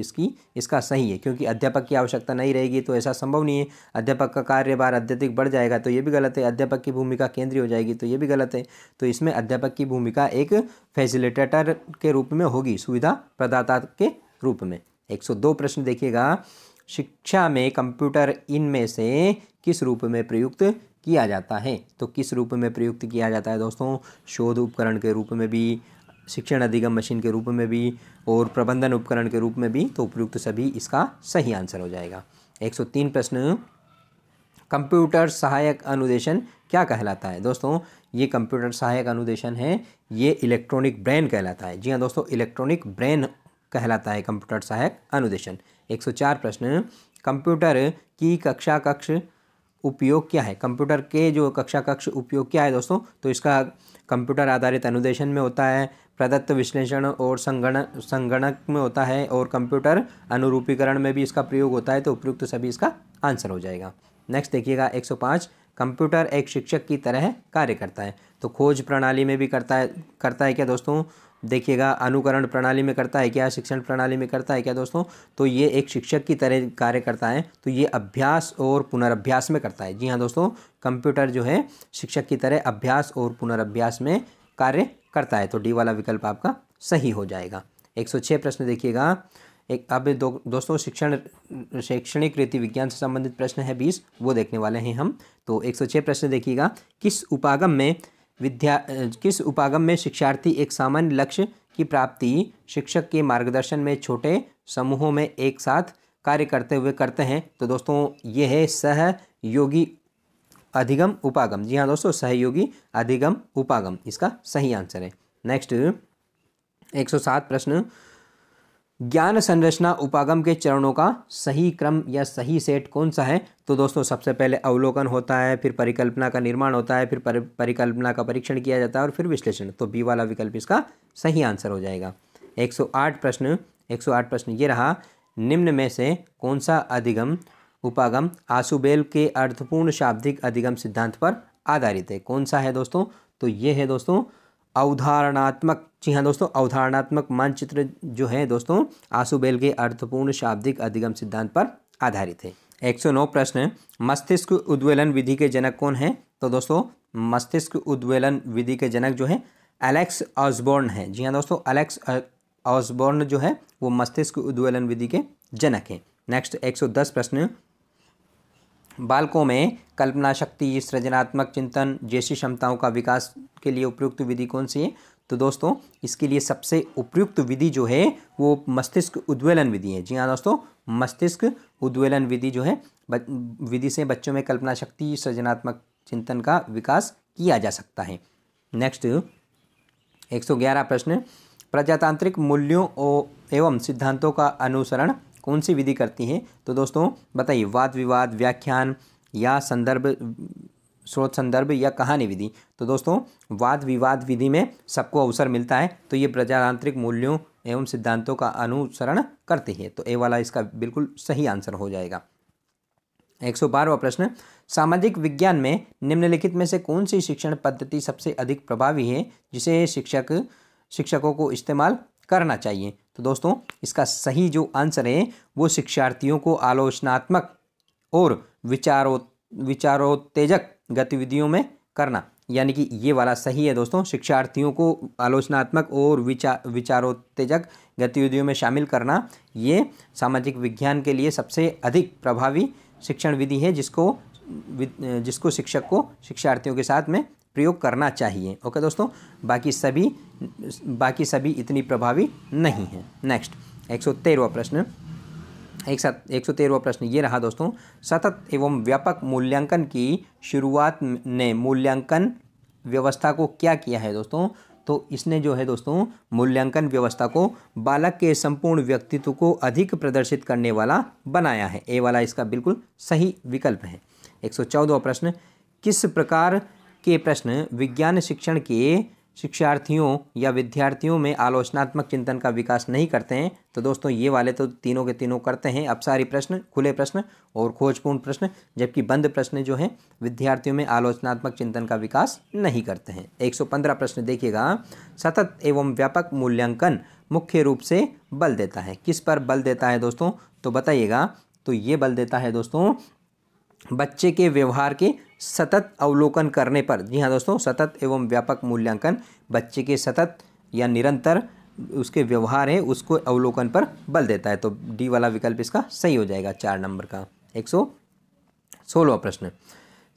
इसका सही है, क्योंकि अध्यापक की आवश्यकता नहीं रहेगी तो ऐसा संभव नहीं है। अध्यापक का कार्यभार अत्यधिक बढ़ जाएगा, तो ये भी गलत है। अध्यापक की भूमिका केंद्रीय हो जाएगी, तो ये भी गलत है। तो इसमें अध्यापक की भूमिका एक फैसिलिटेटर के रूप में होगी, सुविधा प्रदाता के रूप में। 102 प्रश्न देखिएगा, शिक्षा में कंप्यूटर इनमें से किस रूप में प्रयुक्त किया जाता है? तो किस रूप में प्रयुक्त किया जाता है दोस्तों? शोध उपकरण के रूप में भी, शिक्षण अधिगम मशीन के रूप में भी, और प्रबंधन उपकरण के रूप में भी, तो उपयुक्त सभी इसका सही आंसर हो जाएगा। 103 प्रश्न, कंप्यूटर सहायक अनुदेशन क्या कहलाता है? दोस्तों ये कंप्यूटर सहायक अनुदेशन है, ये इलेक्ट्रॉनिक ब्रेन कहलाता है। जी हाँ दोस्तों, इलेक्ट्रॉनिक ब्रेन कहलाता है कंप्यूटर सहायक अनुदेशन। 104 प्रश्न, कंप्यूटर की कक्षा कक्ष उपयोग क्या है? कंप्यूटर के जो कक्षा कक्ष उपयोग क्या है दोस्तों? तो इसका कंप्यूटर आधारित अनुदेशन में होता है, प्रदत्त विश्लेषण और संगणक में होता है, और कंप्यूटर अनुरूपीकरण में भी इसका प्रयोग होता है, तो उपयुक्त सभी इसका आंसर हो जाएगा। नेक्स्ट देखिएगा 105, कंप्यूटर एक शिक्षक की तरह कार्य करता है। तो खोज प्रणाली में भी करता है क्या दोस्तों? देखिएगा, अनुकरण प्रणाली में करता है क्या? शिक्षण प्रणाली में करता है क्या दोस्तों? तो ये एक शिक्षक की तरह कार्य करता है, तो ये अभ्यास और पुनर्अभ्यास में करता है। जी हाँ दोस्तों, कंप्यूटर जो है शिक्षक की तरह अभ्यास और पुनर्अभ्यास में कार्य करता है, तो डी वाला विकल्प आपका सही हो जाएगा। 106 प्रश्न देखिएगा, अब दोस्तों शैक्षणिक रीति विज्ञान से संबंधित प्रश्न है 20, वो देखने वाले हैं हम। तो 106 प्रश्न देखिएगा, किस उपागम में शिक्षार्थी एक सामान्य लक्ष्य की प्राप्ति शिक्षक के मार्गदर्शन में छोटे समूहों में एक साथ कार्य करते हुए करते हैं? तो दोस्तों ये है सहयोगी अधिगम उपागम। जी हाँ दोस्तों, सहयोगी अधिगम उपागम इसका सही आंसर है। नेक्स्ट 107 प्रश्न, ज्ञान संरचना उपागम के चरणों का सही क्रम या सही सेट कौन सा है? तो दोस्तों सबसे पहले अवलोकन होता है, फिर परिकल्पना का निर्माण होता है, फिर परिकल्पना का परीक्षण किया जाता है, और फिर विश्लेषण, तो बी वाला विकल्प इसका सही आंसर हो जाएगा। 108 प्रश्न ये रहा, निम्न में से कौन सा अधिगम उपागम आशुबेल के अर्थपूर्ण शाब्दिक अधिगम सिद्धांत पर आधारित है? कौन सा है दोस्तों? तो ये है दोस्तों अवधारणात्मक। जी हाँ दोस्तों, अवधारणात्मक मानचित्र जो है दोस्तों आशुबेल के अर्थपूर्ण शाब्दिक अधिगम सिद्धांत पर आधारित है। 109 प्रश्न, मस्तिष्क उद्वेलन विधि के जनक कौन है? तो दोस्तों मस्तिष्क उद्वेलन विधि के जनक जो है एलेक्स ऑसबोर्न है। जी हाँ दोस्तों, एलेक्स ऑसबोर्न जो है वो मस्तिष्क उद्वेलन विधि के जनक हैं। नेक्स्ट 110 प्रश्न, बालकों में कल्पना शक्ति, सृजनात्मक चिंतन जैसी क्षमताओं का विकास के लिए उपयुक्त विधि कौन सी है? तो दोस्तों इसके लिए सबसे उपयुक्त विधि जो है वो मस्तिष्क उद्वेलन विधि है। जी हाँ दोस्तों, मस्तिष्क उद्वेलन विधि जो है विधि से बच्चों में कल्पना शक्ति, सृजनात्मक चिंतन का विकास किया जा सकता है। नेक्स्ट 111 प्रश्न, प्रजातांत्रिक मूल्यों एवं सिद्धांतों का अनुसरण कौन सी विधि करती है? तो दोस्तों बताइए, वाद विवाद, व्याख्यान या संदर्भ, स्रोत संदर्भ या कहानी विधि? तो दोस्तों वाद विवाद विधि में सबको अवसर मिलता है, तो ये प्रजातांत्रिक मूल्यों एवं सिद्धांतों का अनुसरण करती है। तो ए वाला इसका बिल्कुल सही आंसर हो जाएगा। 112वां प्रश्न, सामाजिक विज्ञान में निम्नलिखित में से कौन सी शिक्षण पद्धति सबसे अधिक प्रभावी है जिसे शिक्षकों को इस्तेमाल करना चाहिए? तो दोस्तों इसका सही जो आंसर है वो शिक्षार्थियों को आलोचनात्मक और विचारोत्तेजक गतिविधियों में करना, यानी कि ये वाला सही है दोस्तों। शिक्षार्थियों को आलोचनात्मक और विचारोत्तेजक गतिविधियों में शामिल करना, ये सामाजिक विज्ञान के लिए सबसे अधिक प्रभावी शिक्षण विधि है जिसको शिक्षक को शिक्षार्थियों के साथ में प्रयोग करना चाहिए। ओके दोस्तों, बाकी सभी इतनी प्रभावी नहीं है। नेक्स्ट 113वां प्रश्न, 113वां प्रश्न ये रहा दोस्तों, सतत एवं व्यापक मूल्यांकन की शुरुआत ने मूल्यांकन व्यवस्था को क्या किया है दोस्तों? तो इसने जो है दोस्तों मूल्यांकन व्यवस्था को बालक के संपूर्ण व्यक्तित्व को अधिक प्रदर्शित करने वाला बनाया है। ए वाला इसका बिल्कुल सही विकल्प है। 114वां प्रश्न, किस प्रकार के प्रश्न विज्ञान शिक्षण के शिक्षार्थियों या विद्यार्थियों में आलोचनात्मक चिंतन का विकास नहीं करते हैं? तो दोस्तों ये वाले तो तीनों के तीनों करते हैं, अपसारी प्रश्न, खुले प्रश्न और खोजपूर्ण प्रश्न, जबकि बंद प्रश्न जो है विद्यार्थियों में आलोचनात्मक चिंतन का विकास नहीं करते हैं। 115 प्रश्न देखिएगा, सतत एवं व्यापक मूल्यांकन मुख्य रूप से बल देता है, किस पर बल देता है दोस्तों? तो बताइएगा। तो ये बल देता है दोस्तों बच्चे के व्यवहार के सतत अवलोकन करने पर। जी हाँ दोस्तों, सतत एवं व्यापक मूल्यांकन बच्चे के सतत या निरंतर उसके व्यवहार है उसको अवलोकन पर बल देता है। तो डी वाला विकल्प इसका सही हो जाएगा 4 नंबर का। 116वां प्रश्न,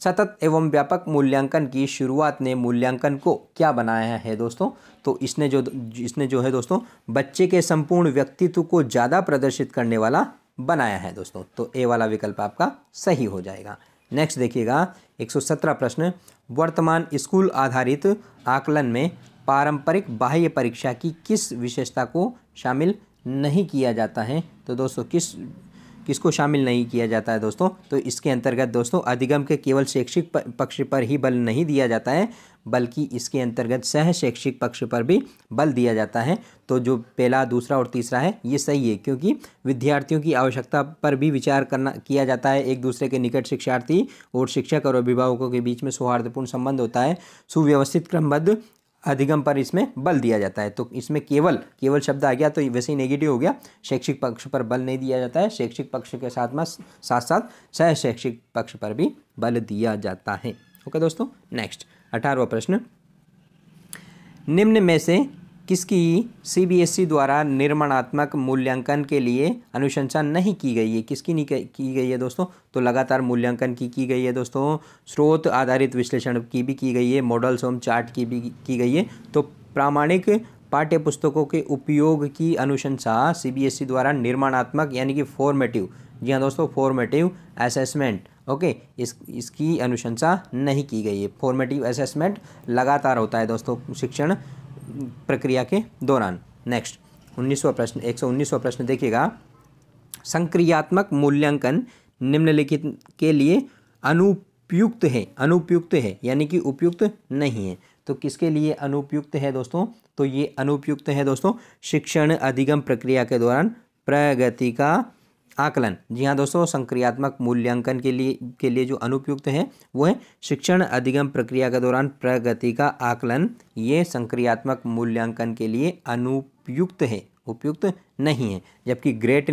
सतत एवं व्यापक मूल्यांकन की शुरुआत ने मूल्यांकन को क्या बनाया है दोस्तों? तो इसने जो है दोस्तों बच्चे के संपूर्ण व्यक्तित्व को ज़्यादा प्रदर्शित करने वाला बनाया है दोस्तों। तो ए वाला विकल्प आपका सही हो जाएगा। नेक्स्ट देखिएगा 117 प्रश्न, वर्तमान स्कूल आधारित आकलन में पारंपरिक बाह्य परीक्षा की किस विशेषता को शामिल नहीं किया जाता है? तो दोस्तों किसको शामिल नहीं किया जाता है दोस्तों? तो इसके अंतर्गत दोस्तों अधिगम के केवल शैक्षिक पक्ष पर ही बल नहीं दिया जाता है, बल्कि इसके अंतर्गत सह शैक्षिक पक्ष पर भी बल दिया जाता है। तो जो पहला, दूसरा और तीसरा है ये सही है, क्योंकि विद्यार्थियों की आवश्यकता पर भी विचार किया जाता है। एक दूसरे के निकट शिक्षार्थी और शिक्षक और अभिभावकों के बीच में सौहार्दपूर्ण संबंध होता है। सुव्यवस्थित क्रमबद्ध अधिगम पर इसमें बल दिया जाता है। तो इसमें केवल शब्द आ गया तो वैसे ही नेगेटिव हो गया। शैक्षिक पक्ष पर बल नहीं दिया जाता है, शैक्षिक पक्ष के साथ साथ सह शैक्षिक पक्ष पर भी बल दिया जाता है। ओके दोस्तों, नेक्स्ट 18वां प्रश्न, निम्न में से किसकी सीबीएसई द्वारा निर्माणात्मक मूल्यांकन के लिए अनुशंसा नहीं की गई है? किसकी नहीं की गई है दोस्तों? तो लगातार मूल्यांकन की गई है दोस्तों, स्रोत आधारित विश्लेषण की भी की गई है, मॉडल्स एवं चार्ट की भी की गई है। तो प्रामाणिक पाठ्य पुस्तकों के उपयोग की अनुशंसा सीबीएसई द्वारा निर्माणात्मक यानी कि फॉर्मेटिव, जी हाँ दोस्तों, फॉर्मेटिव असेसमेंट, ओके, इसकी अनुशंसा नहीं की गई है। फॉर्मेटिव असेसमेंट लगातार होता है दोस्तों शिक्षण प्रक्रिया के दौरान। नेक्स्ट 19वां प्रश्न, 119वां प्रश्न देखिएगा, संक्रियात्मक मूल्यांकन निम्नलिखित के लिए अनुपयुक्त है यानी कि उपयुक्त नहीं है। तो किसके लिए अनुपयुक्त है दोस्तों? तो ये अनुपयुक्त है दोस्तों शिक्षण अधिगम प्रक्रिया के दौरान प्रगति का आकलन। जी हाँ दोस्तों, संक्रियात्मक मूल्यांकन के लिए जो अनुपयुक्त है वो है शिक्षण अधिगम प्रक्रिया के दौरान प्रगति का आकलन, ये संक्रियात्मक मूल्यांकन के लिए अनुपयुक्त है। उपयुक्त नहीं है, जबकि ग्रेड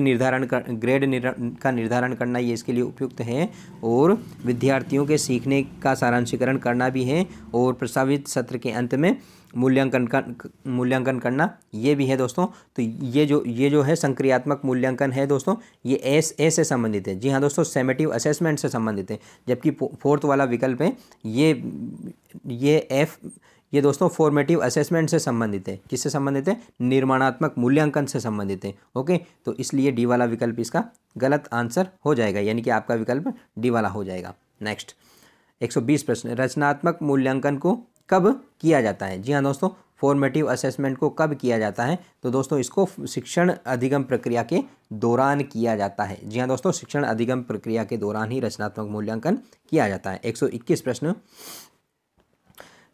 का निर्धारण करना ये इसके लिए उपयुक्त है, और विद्यार्थियों के सीखने का सारांशीकरण करना भी है, और प्रस्तावित सत्र के अंत में मूल्यांकन करना ये भी है दोस्तों। तो ये जो है संक्रियात्मक मूल्यांकन है दोस्तों, ये ए से संबंधित है। जी हाँ दोस्तों, समेटिव असेसमेंट से संबंधित है, जबकि फोर्थ वाला विकल्प है ये एफ, ये दोस्तों फॉर्मेटिव असेसमेंट से संबंधित है। किससे संबंधित है? निर्माणात्मक मूल्यांकन से संबंधित है। ओके, तो इसलिए डी वाला विकल्प इसका गलत आंसर हो जाएगा, यानी कि आपका विकल्प डी वाला हो जाएगा। नेक्स्ट 120 प्रश्न, रचनात्मक मूल्यांकन को कब किया जाता है? जी हाँ दोस्तों, फॉर्मेटिव असेसमेंट को कब किया जाता है? तो दोस्तों इसको शिक्षण अधिगम प्रक्रिया के दौरान किया जाता है। जी हाँ दोस्तों, शिक्षण अधिगम प्रक्रिया के दौरान ही रचनात्मक मूल्यांकन किया जाता है। 121 प्रश्न,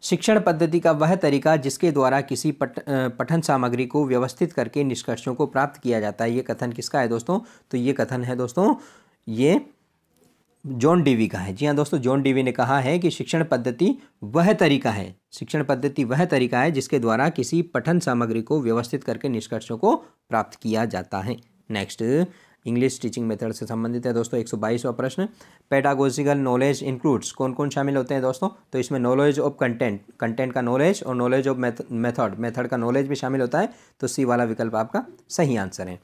शिक्षण पद्धति का वह तरीका जिसके द्वारा किसी पठन सामग्री को व्यवस्थित करके निष्कर्षों को प्राप्त किया जाता है, ये कथन किसका है दोस्तों? तो ये कथन है दोस्तों, ये जॉन डीवी का है। जी हाँ दोस्तों, जॉन डीवी ने कहा है कि शिक्षण पद्धति वह तरीका है जिसके द्वारा किसी पठन सामग्री को व्यवस्थित करके निष्कर्षों को प्राप्त किया जाता है। नेक्स्ट, इंग्लिश टीचिंग मेथड से संबंधित है दोस्तों। 122वां प्रश्न, पेडागोजिकल नॉलेज इंक्लूड्स, कौन कौन शामिल होते हैं दोस्तों? तो इसमें नॉलेज ऑफ कंटेंट का नॉलेज, और नॉलेज ऑफ मेथड का नॉलेज भी शामिल होता है। तो सी वाला विकल्प आपका सही आंसर है।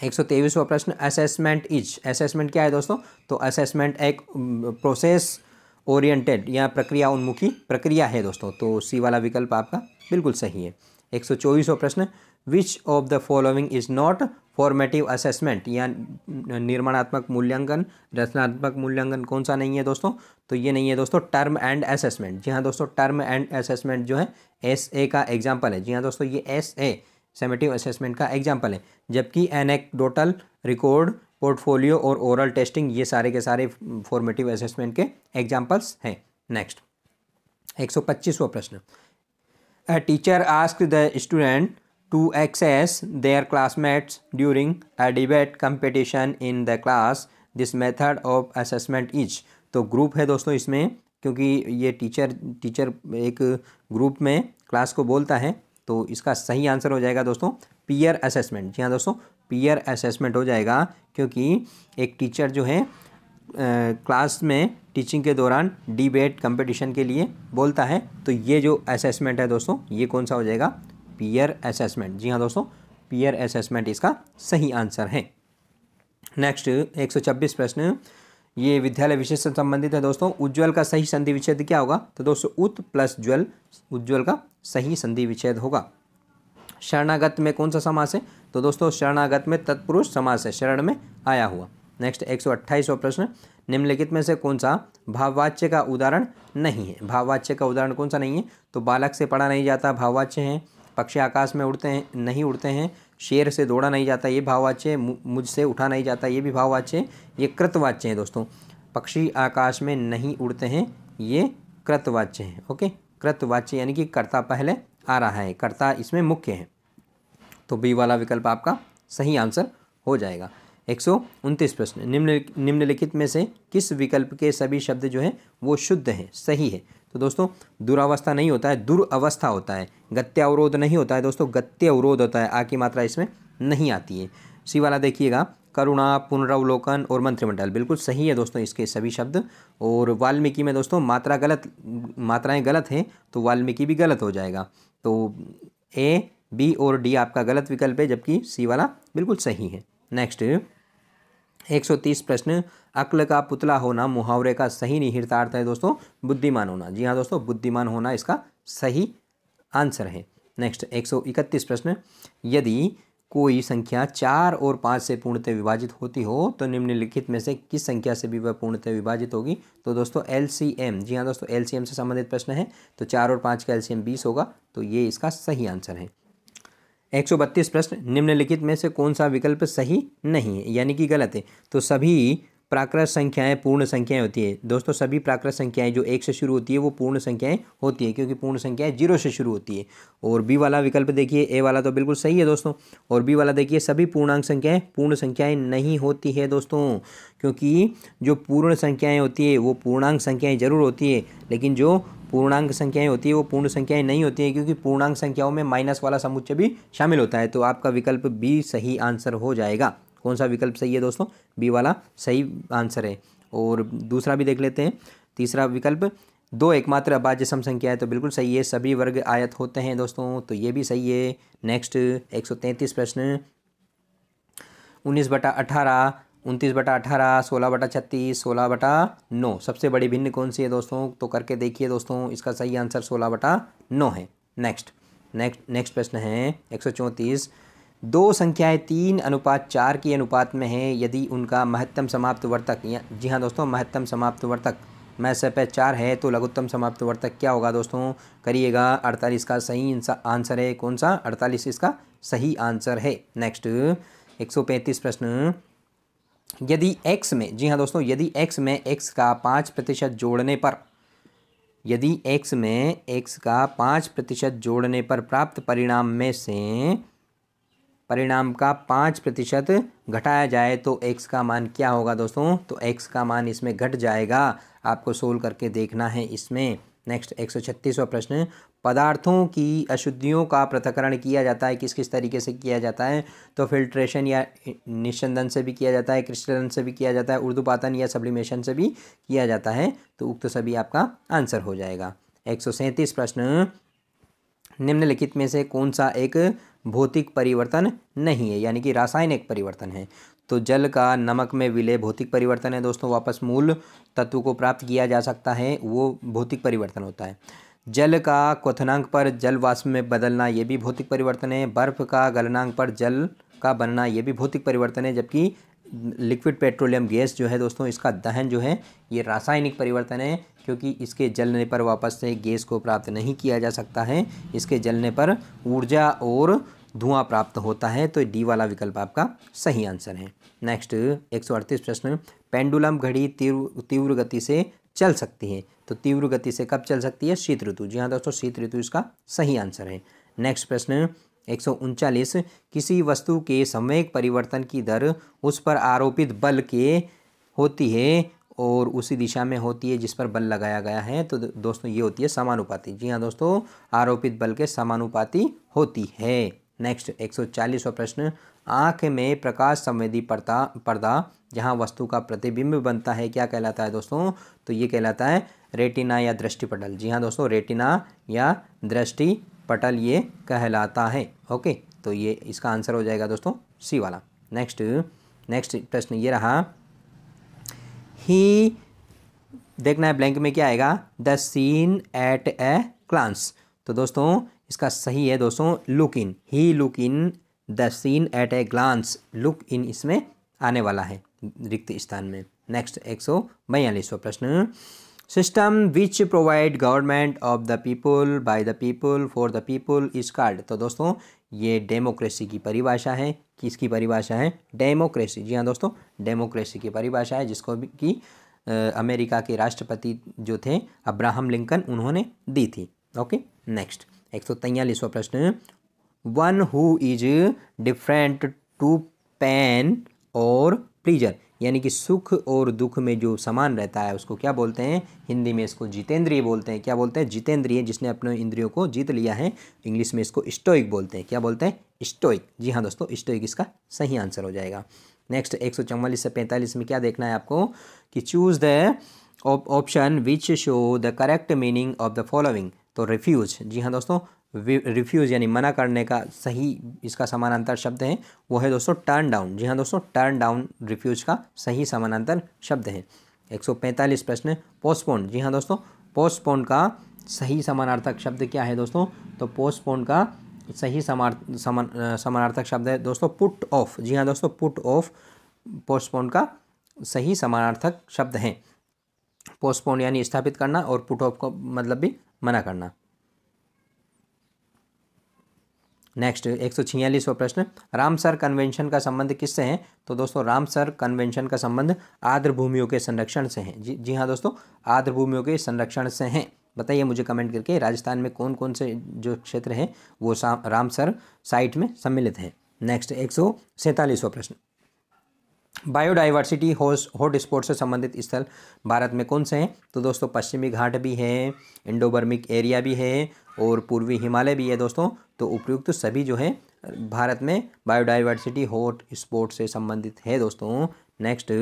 123वां प्रश्न, असेसमेंट क्या है दोस्तों? तो असेसमेंट एक प्रोसेस ओरिएंटेड या प्रक्रिया उन्मुखी प्रक्रिया है दोस्तों। तो सी वाला विकल्प आपका बिल्कुल सही है। 124वां प्रश्न, which of the following is not formative assessment, या निर्माणात्मक मूल्यांकन, रचनात्मक मूल्यांकन कौन सा नहीं है दोस्तों? तो ये नहीं है दोस्तों, टर्म एंड असेसमेंट। जी हाँ दोस्तों, टर्म एंड असेसमेंट जो है SA का एग्जाम्पल है। जी हाँ दोस्तों, ये SA समेटिव असेसमेंट का एग्जाम्पल है, जबकि एनेक्डोटल, रिकॉर्ड, पोर्टफोलियो और ओरल टेस्टिंग ये सारे के सारे फॉर्मेटिव असेसमेंट के एग्जाम्पल्स हैं। नेक्स्ट 125वां प्रश्न, a teacher asked the student to access their classmates during a debate competition in the class. This method of assessment is, तो ग्रुप है दोस्तों इसमें, क्योंकि ये टीचर एक ग्रुप में क्लास को बोलता है, तो इसका सही आंसर हो जाएगा दोस्तों पीयर असेसमेंट। जी हाँ दोस्तों, पीयर असेसमेंट हो जाएगा, क्योंकि एक टीचर जो है क्लास में टीचिंग के दौरान डिबेट कंपटीशन के लिए बोलता है, तो ये जो असेसमेंट है दोस्तों, ये कौन सा हो जाएगा? Peer assessment. जी हाँ दोस्तों, पीयर असेसमेंट इसका सही आंसर है। नेक्स्ट 126 प्रश्न, ये विद्यालय विषय से संबंधित है दोस्तों। उज्ज्वल का सही संधि विच्छेद क्या होगा? तो दोस्तों उत प्लस ज्वल, उज्ज्वल का सही संधि विच्छेद होगा। शरणागत में कौन सा समास है? तो दोस्तों शरणागत में तत्पुरुष समास है, शरण में आया हुआ। नेक्स्ट 128वां प्रश्न, निम्नलिखित में से कौन सा भाववाच्य का उदाहरण नहीं है? भाववाच्य का उदाहरण कौन सा नहीं है? तो बालक से पढ़ा नहीं जाता भाववाच्य है, पक्षी आकाश में नहीं उड़ते हैं, शेर से दौड़ा नहीं जाता ये भाववाच्य है, मुझसे उठा नहीं जाता ये भी भाववाच्य है, ये कृतवाच्य है दोस्तों। पक्षी आकाश में नहीं उड़ते हैं ये कृतवाच्य है। ओके, कृतवाच्य यानी कि कर्ता पहले आ रहा है, कर्ता इसमें मुख्य है, तो बी वाला विकल्प आपका सही आंसर हो जाएगा। 129 प्रश्न, निम्नलिखित में से किस विकल्प के सभी शब्द जो हैं वो शुद्ध हैं, सही है? तो दोस्तों दुरावस्था नहीं होता है, दुरअवस्था होता है। गत्यावरोध नहीं होता है दोस्तों, गत्यावरोध होता है, आ की मात्रा इसमें नहीं आती है। सी वाला देखिएगा, करुणा, पुनरावलोकन और मंत्रिमंडल बिल्कुल सही है दोस्तों इसके सभी शब्द। और वाल्मीकि में दोस्तों मात्राएं गलत हैं, तो वाल्मीकि भी गलत हो जाएगा। तो A, B और D आपका गलत विकल्प है, जबकि सी वाला बिल्कुल सही है। नेक्स्ट 130 प्रश्न, अक्ल का पुतला होना मुहावरे का सही निहितार्थ है दोस्तों बुद्धिमान होना। जी हाँ दोस्तों, बुद्धिमान होना इसका सही आंसर है। नेक्स्ट 131 प्रश्न, यदि कोई संख्या 4 और 5 से पूर्णतः विभाजित होती हो तो निम्नलिखित में से किस संख्या से भी वह पूर्णतः विभाजित होगी? तो दोस्तों LCM, जी हाँ दोस्तों LCM से संबंधित प्रश्न है, तो 4 और 5 का LCM 20 होगा, तो ये इसका सही आंसर है। 132 प्रश्न, निम्नलिखित में से कौन सा विकल्प सही नहीं है यानी कि गलत है? तो सभी प्राकृत संख्याएं पूर्ण संख्याएं होती है दोस्तों, सभी प्राकृत संख्याएं जो 1 से शुरू होती है वो पूर्ण संख्याएं होती है, क्योंकि पूर्ण संख्याएं 0 से शुरू होती है। और बी वाला विकल्प देखिए, ए वाला तो बिल्कुल सही है दोस्तों, और बी वाला देखिए सभी पूर्णांक संख्याएं पूर्ण संख्याएं नहीं होती है दोस्तों, क्योंकि जो पूर्ण संख्याएं होती है वो पूर्णांक संख्याएं जरूर होती है, लेकिन जो पूर्णांक संख्याएं होती है वो पूर्ण संख्याएं नहीं होती हैं, क्योंकि पूर्णांक संख्याओं में माइनस वाला समुच्चय भी शामिल होता है। तो आपका विकल्प बी सही आंसर हो जाएगा। कौन सा विकल्प सही है दोस्तों? बी वाला सही आंसर है। और दूसरा भी देख लेते हैं, तीसरा विकल्प, 2 एकमात्र अभाज्य सम संख्या है, तो बिल्कुल सही है, सभी वर्ग आयत होते हैं दोस्तों, तो ये भी सही है। नेक्स्ट 133 प्रश्न, 19/18, 29/18, 16/36, 16/9 सबसे बड़ी भिन्न कौन सी है दोस्तों? तो करके देखिए दोस्तों, इसका सही आंसर 16/9 है। नेक्स्ट प्रश्न है 134, 2 संख्याएं 3:4 की अनुपात में है, यदि उनका महत्तम समाप्त वर्तक, जी हाँ दोस्तों, महत्तम समाप्त वर्तक में से पे 4 है, तो लघुत्तम समाप्त वर्तक क्या होगा दोस्तों? करिएगा। 48 का सही आंसर है। कौन सा? 48 इसका सही आंसर है। नेक्स्ट 135 प्रश्न, यदि x में, जी हाँ दोस्तों, यदि x में x का 5% जोड़ने पर, यदि x में x का 5% जोड़ने पर प्राप्त परिणाम में से परिणाम का 5% घटाया जाए तो x का मान क्या होगा दोस्तों? तो x का मान इसमें घट जाएगा, आपको सोल्व करके देखना है इसमें। नेक्स्ट 136वां प्रश्न, पदार्थों की अशुद्धियों का पृथक्करण किया जाता है, किस किस तरीके से किया जाता है? तो फिल्ट्रेशन या निस्यंदन से भी किया जाता है, क्रिस्टलन से भी किया जाता है, ऊर्ध्वपातन या सब्लिमेशन से भी किया जाता है, तो उक्त सभी आपका आंसर हो जाएगा। 137 प्रश्न, निम्नलिखित में से कौन सा एक भौतिक परिवर्तन नहीं है, यानी कि रासायनिक परिवर्तन है? तो जल का नमक में विलय भौतिक परिवर्तन है दोस्तों, वापस मूल तत्व को प्राप्त किया जा सकता है, वो भौतिक परिवर्तन होता है। जल का क्वथनांक पर जल वाष्प में बदलना, ये भी भौतिक परिवर्तन है। बर्फ का गलनांक पर जल का बनना, ये भी भौतिक परिवर्तन है। जबकि लिक्विड पेट्रोलियम गैस जो है दोस्तों, इसका दहन जो है ये रासायनिक परिवर्तन है, क्योंकि इसके जलने पर वापस से गैस को प्राप्त नहीं किया जा सकता है, इसके जलने पर ऊर्जा और धुआं प्राप्त होता है, तो डी वाला विकल्प आपका सही आंसर है। नेक्स्ट 138 प्रश्न, पेंडुलम घड़ी तीव्र गति से चल सकती है, तो तीव्र गति से कब चल सकती है? शीत ऋतु। जी हाँ दोस्तों, शीत ऋतु इसका सही आंसर है। नेक्स्ट प्रश्न 139, किसी वस्तु के संवेग परिवर्तन की दर उस पर आरोपित बल के होती है और उसी दिशा में होती है जिस पर बल लगाया गया है, तो दोस्तों ये होती है समानुपाती। जी हाँ दोस्तों, आरोपित बल के समानुपाती होती है। नेक्स्ट 140वां प्रश्न, आँख में प्रकाश संवेदी पर्दा जहाँ वस्तु का प्रतिबिंब बनता है, क्या कहलाता है दोस्तों? तो ये कहलाता है रेटिना या दृष्टिपटल। जी हाँ दोस्तों, रेटिना या दृष्टिपटल ये कहलाता है। ओके, तो ये इसका आंसर हो जाएगा दोस्तों सी वाला। नेक्स्ट प्रश्न ये रहा, ही देखना है ब्लैंक में क्या आएगा, the scene at a glance, तो दोस्तों इसका सही है दोस्तों look in, he look in the scene at a glance, look in इसमें आने वाला है रिक्त स्थान में। नेक्स्ट 142वां प्रश्न, system which provide government of the people by the people for the people is called, तो दोस्तों ये डेमोक्रेसी की परिभाषा है। किसकी परिभाषा है? डेमोक्रेसी। जी हाँ दोस्तों, डेमोक्रेसी की परिभाषा है, जिसको भी कि अमेरिका के राष्ट्रपति जो थे अब्राहम लिंकन, उन्होंने दी थी। ओके, नेक्स्ट 143वां प्रश्न, one who is different to pain और प्लीजर, यानी कि सुख और दुख में जो समान रहता है उसको क्या बोलते हैं? हिंदी में इसको जितेंद्रिय बोलते हैं। क्या बोलते हैं? जितेंद्रिय, जिसने अपने इंद्रियों को जीत लिया है। इंग्लिश में इसको स्टोइक बोलते हैं। क्या बोलते हैं? स्टोइक। जी हाँ दोस्तों, स्टोइक इसका सही आंसर हो जाएगा। नेक्स्ट 144 से 45 में क्या देखना है आपको कि choose the option which show the correct meaning of the following, तो रिफ्यूज। जी हाँ दोस्तों, रिफ्यूज़ यानी मना करने का सही इसका समानांतर शब्द है वो है दोस्तों टर्न डाउन। जी हाँ दोस्तों, टर्न डाउन रिफ्यूज़ का सही समानांतर शब्द है। 145 प्रश्न, पोस्टपोन। जी हाँ दोस्तों, पोस्टपोन का सही समानार्थक शब्द क्या है दोस्तों? तो पोस्टपोन का सही समानार्थक शब्द है दोस्तों पुट ऑफ। जी हाँ दोस्तों, पुट ऑफ पोस्टपोन का सही समानार्थक शब्द है। पोस्टपोन यानी स्थापित करना और पुट ऑफ का मतलब भी मना करना। नेक्स्ट 146वां प्रश्न, रामसर कन्वेंशन का संबंध किससे है? तो दोस्तों रामसर कन्वेंशन का संबंध आर्द्र भूमियों के संरक्षण से है। जी हाँ दोस्तों, आर्द्र भूमियों के संरक्षण से हैं। बताइए मुझे कमेंट करके राजस्थान में कौन कौन से जो क्षेत्र हैं वो रामसर साइट में सम्मिलित हैं। नेक्स्ट 147वां प्रश्न, बायोडाइवर्सिटी हॉट स्पॉट से संबंधित स्थल भारत में कौन से हैं? तो दोस्तों पश्चिमी घाट भी है, इंडोबर्मिक एरिया भी है और पूर्वी हिमालय भी है दोस्तों। तो उपयुक्त सभी जो है भारत में बायोडाइवर्सिटी हॉट स्पॉट से संबंधित है दोस्तों। नेक्स्ट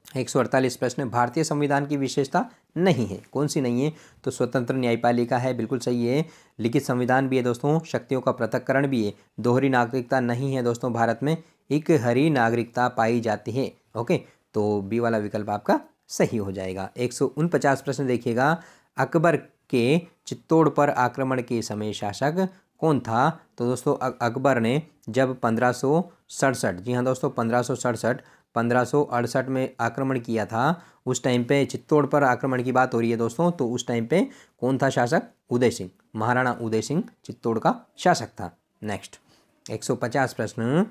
148 प्रश्न, भारतीय संविधान की विशेषता नहीं है, कौन सी नहीं है? तो स्वतंत्र न्यायपालिका है, बिल्कुल सही है। लिखित संविधान भी है दोस्तों, शक्तियों का पृथक्करण भी है, दोहरी नागरिकता नहीं है दोस्तों भारत में, एक हरी नागरिकता पाई जाती है। ओके, तो बी वाला विकल्प आपका सही हो जाएगा। 149 प्रश्न देखिएगा, अकबर के चित्तौड़ पर आक्रमण के समय शासक कौन था? तो दोस्तों अकबर ने जब 1567, जी हाँ दोस्तों 1568 में आक्रमण किया था, उस टाइम पे चित्तौड़ पर आक्रमण की बात हो रही है दोस्तों। तो उस टाइम पे कौन था शासक? उदय सिंह, महाराणा उदय सिंह चित्तौड़ का शासक था। नेक्स्ट 150 प्रश्न,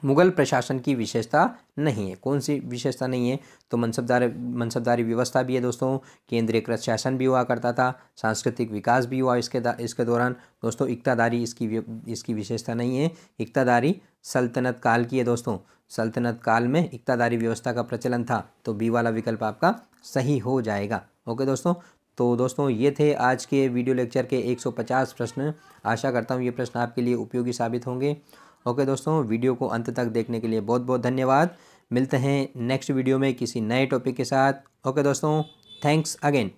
मुगल प्रशासन की विशेषता नहीं है, कौन सी विशेषता नहीं है? तो मनसबदारी व्यवस्था भी है दोस्तों, केंद्रीयकृत शासन भी हुआ करता था, सांस्कृतिक विकास भी हुआ इसके दौरान दोस्तों। इक्तादारी इसकी विशेषता नहीं है, इक्तादारी सल्तनत काल की है दोस्तों, सल्तनत काल में इक्तादारी व्यवस्था का प्रचलन था। तो बी वाला विकल्प आपका सही हो जाएगा। ओके दोस्तों, तो दोस्तों ये थे आज के वीडियो लेक्चर के 150 प्रश्न। आशा करता हूँ ये प्रश्न आपके लिए उपयोगी साबित होंगे। ओके दोस्तों, वीडियो को अंत तक देखने के लिए बहुत बहुत धन्यवाद। मिलते हैं नेक्स्ट वीडियो में किसी नए टॉपिक के साथ। ओके दोस्तों, थैंक्स अगेन।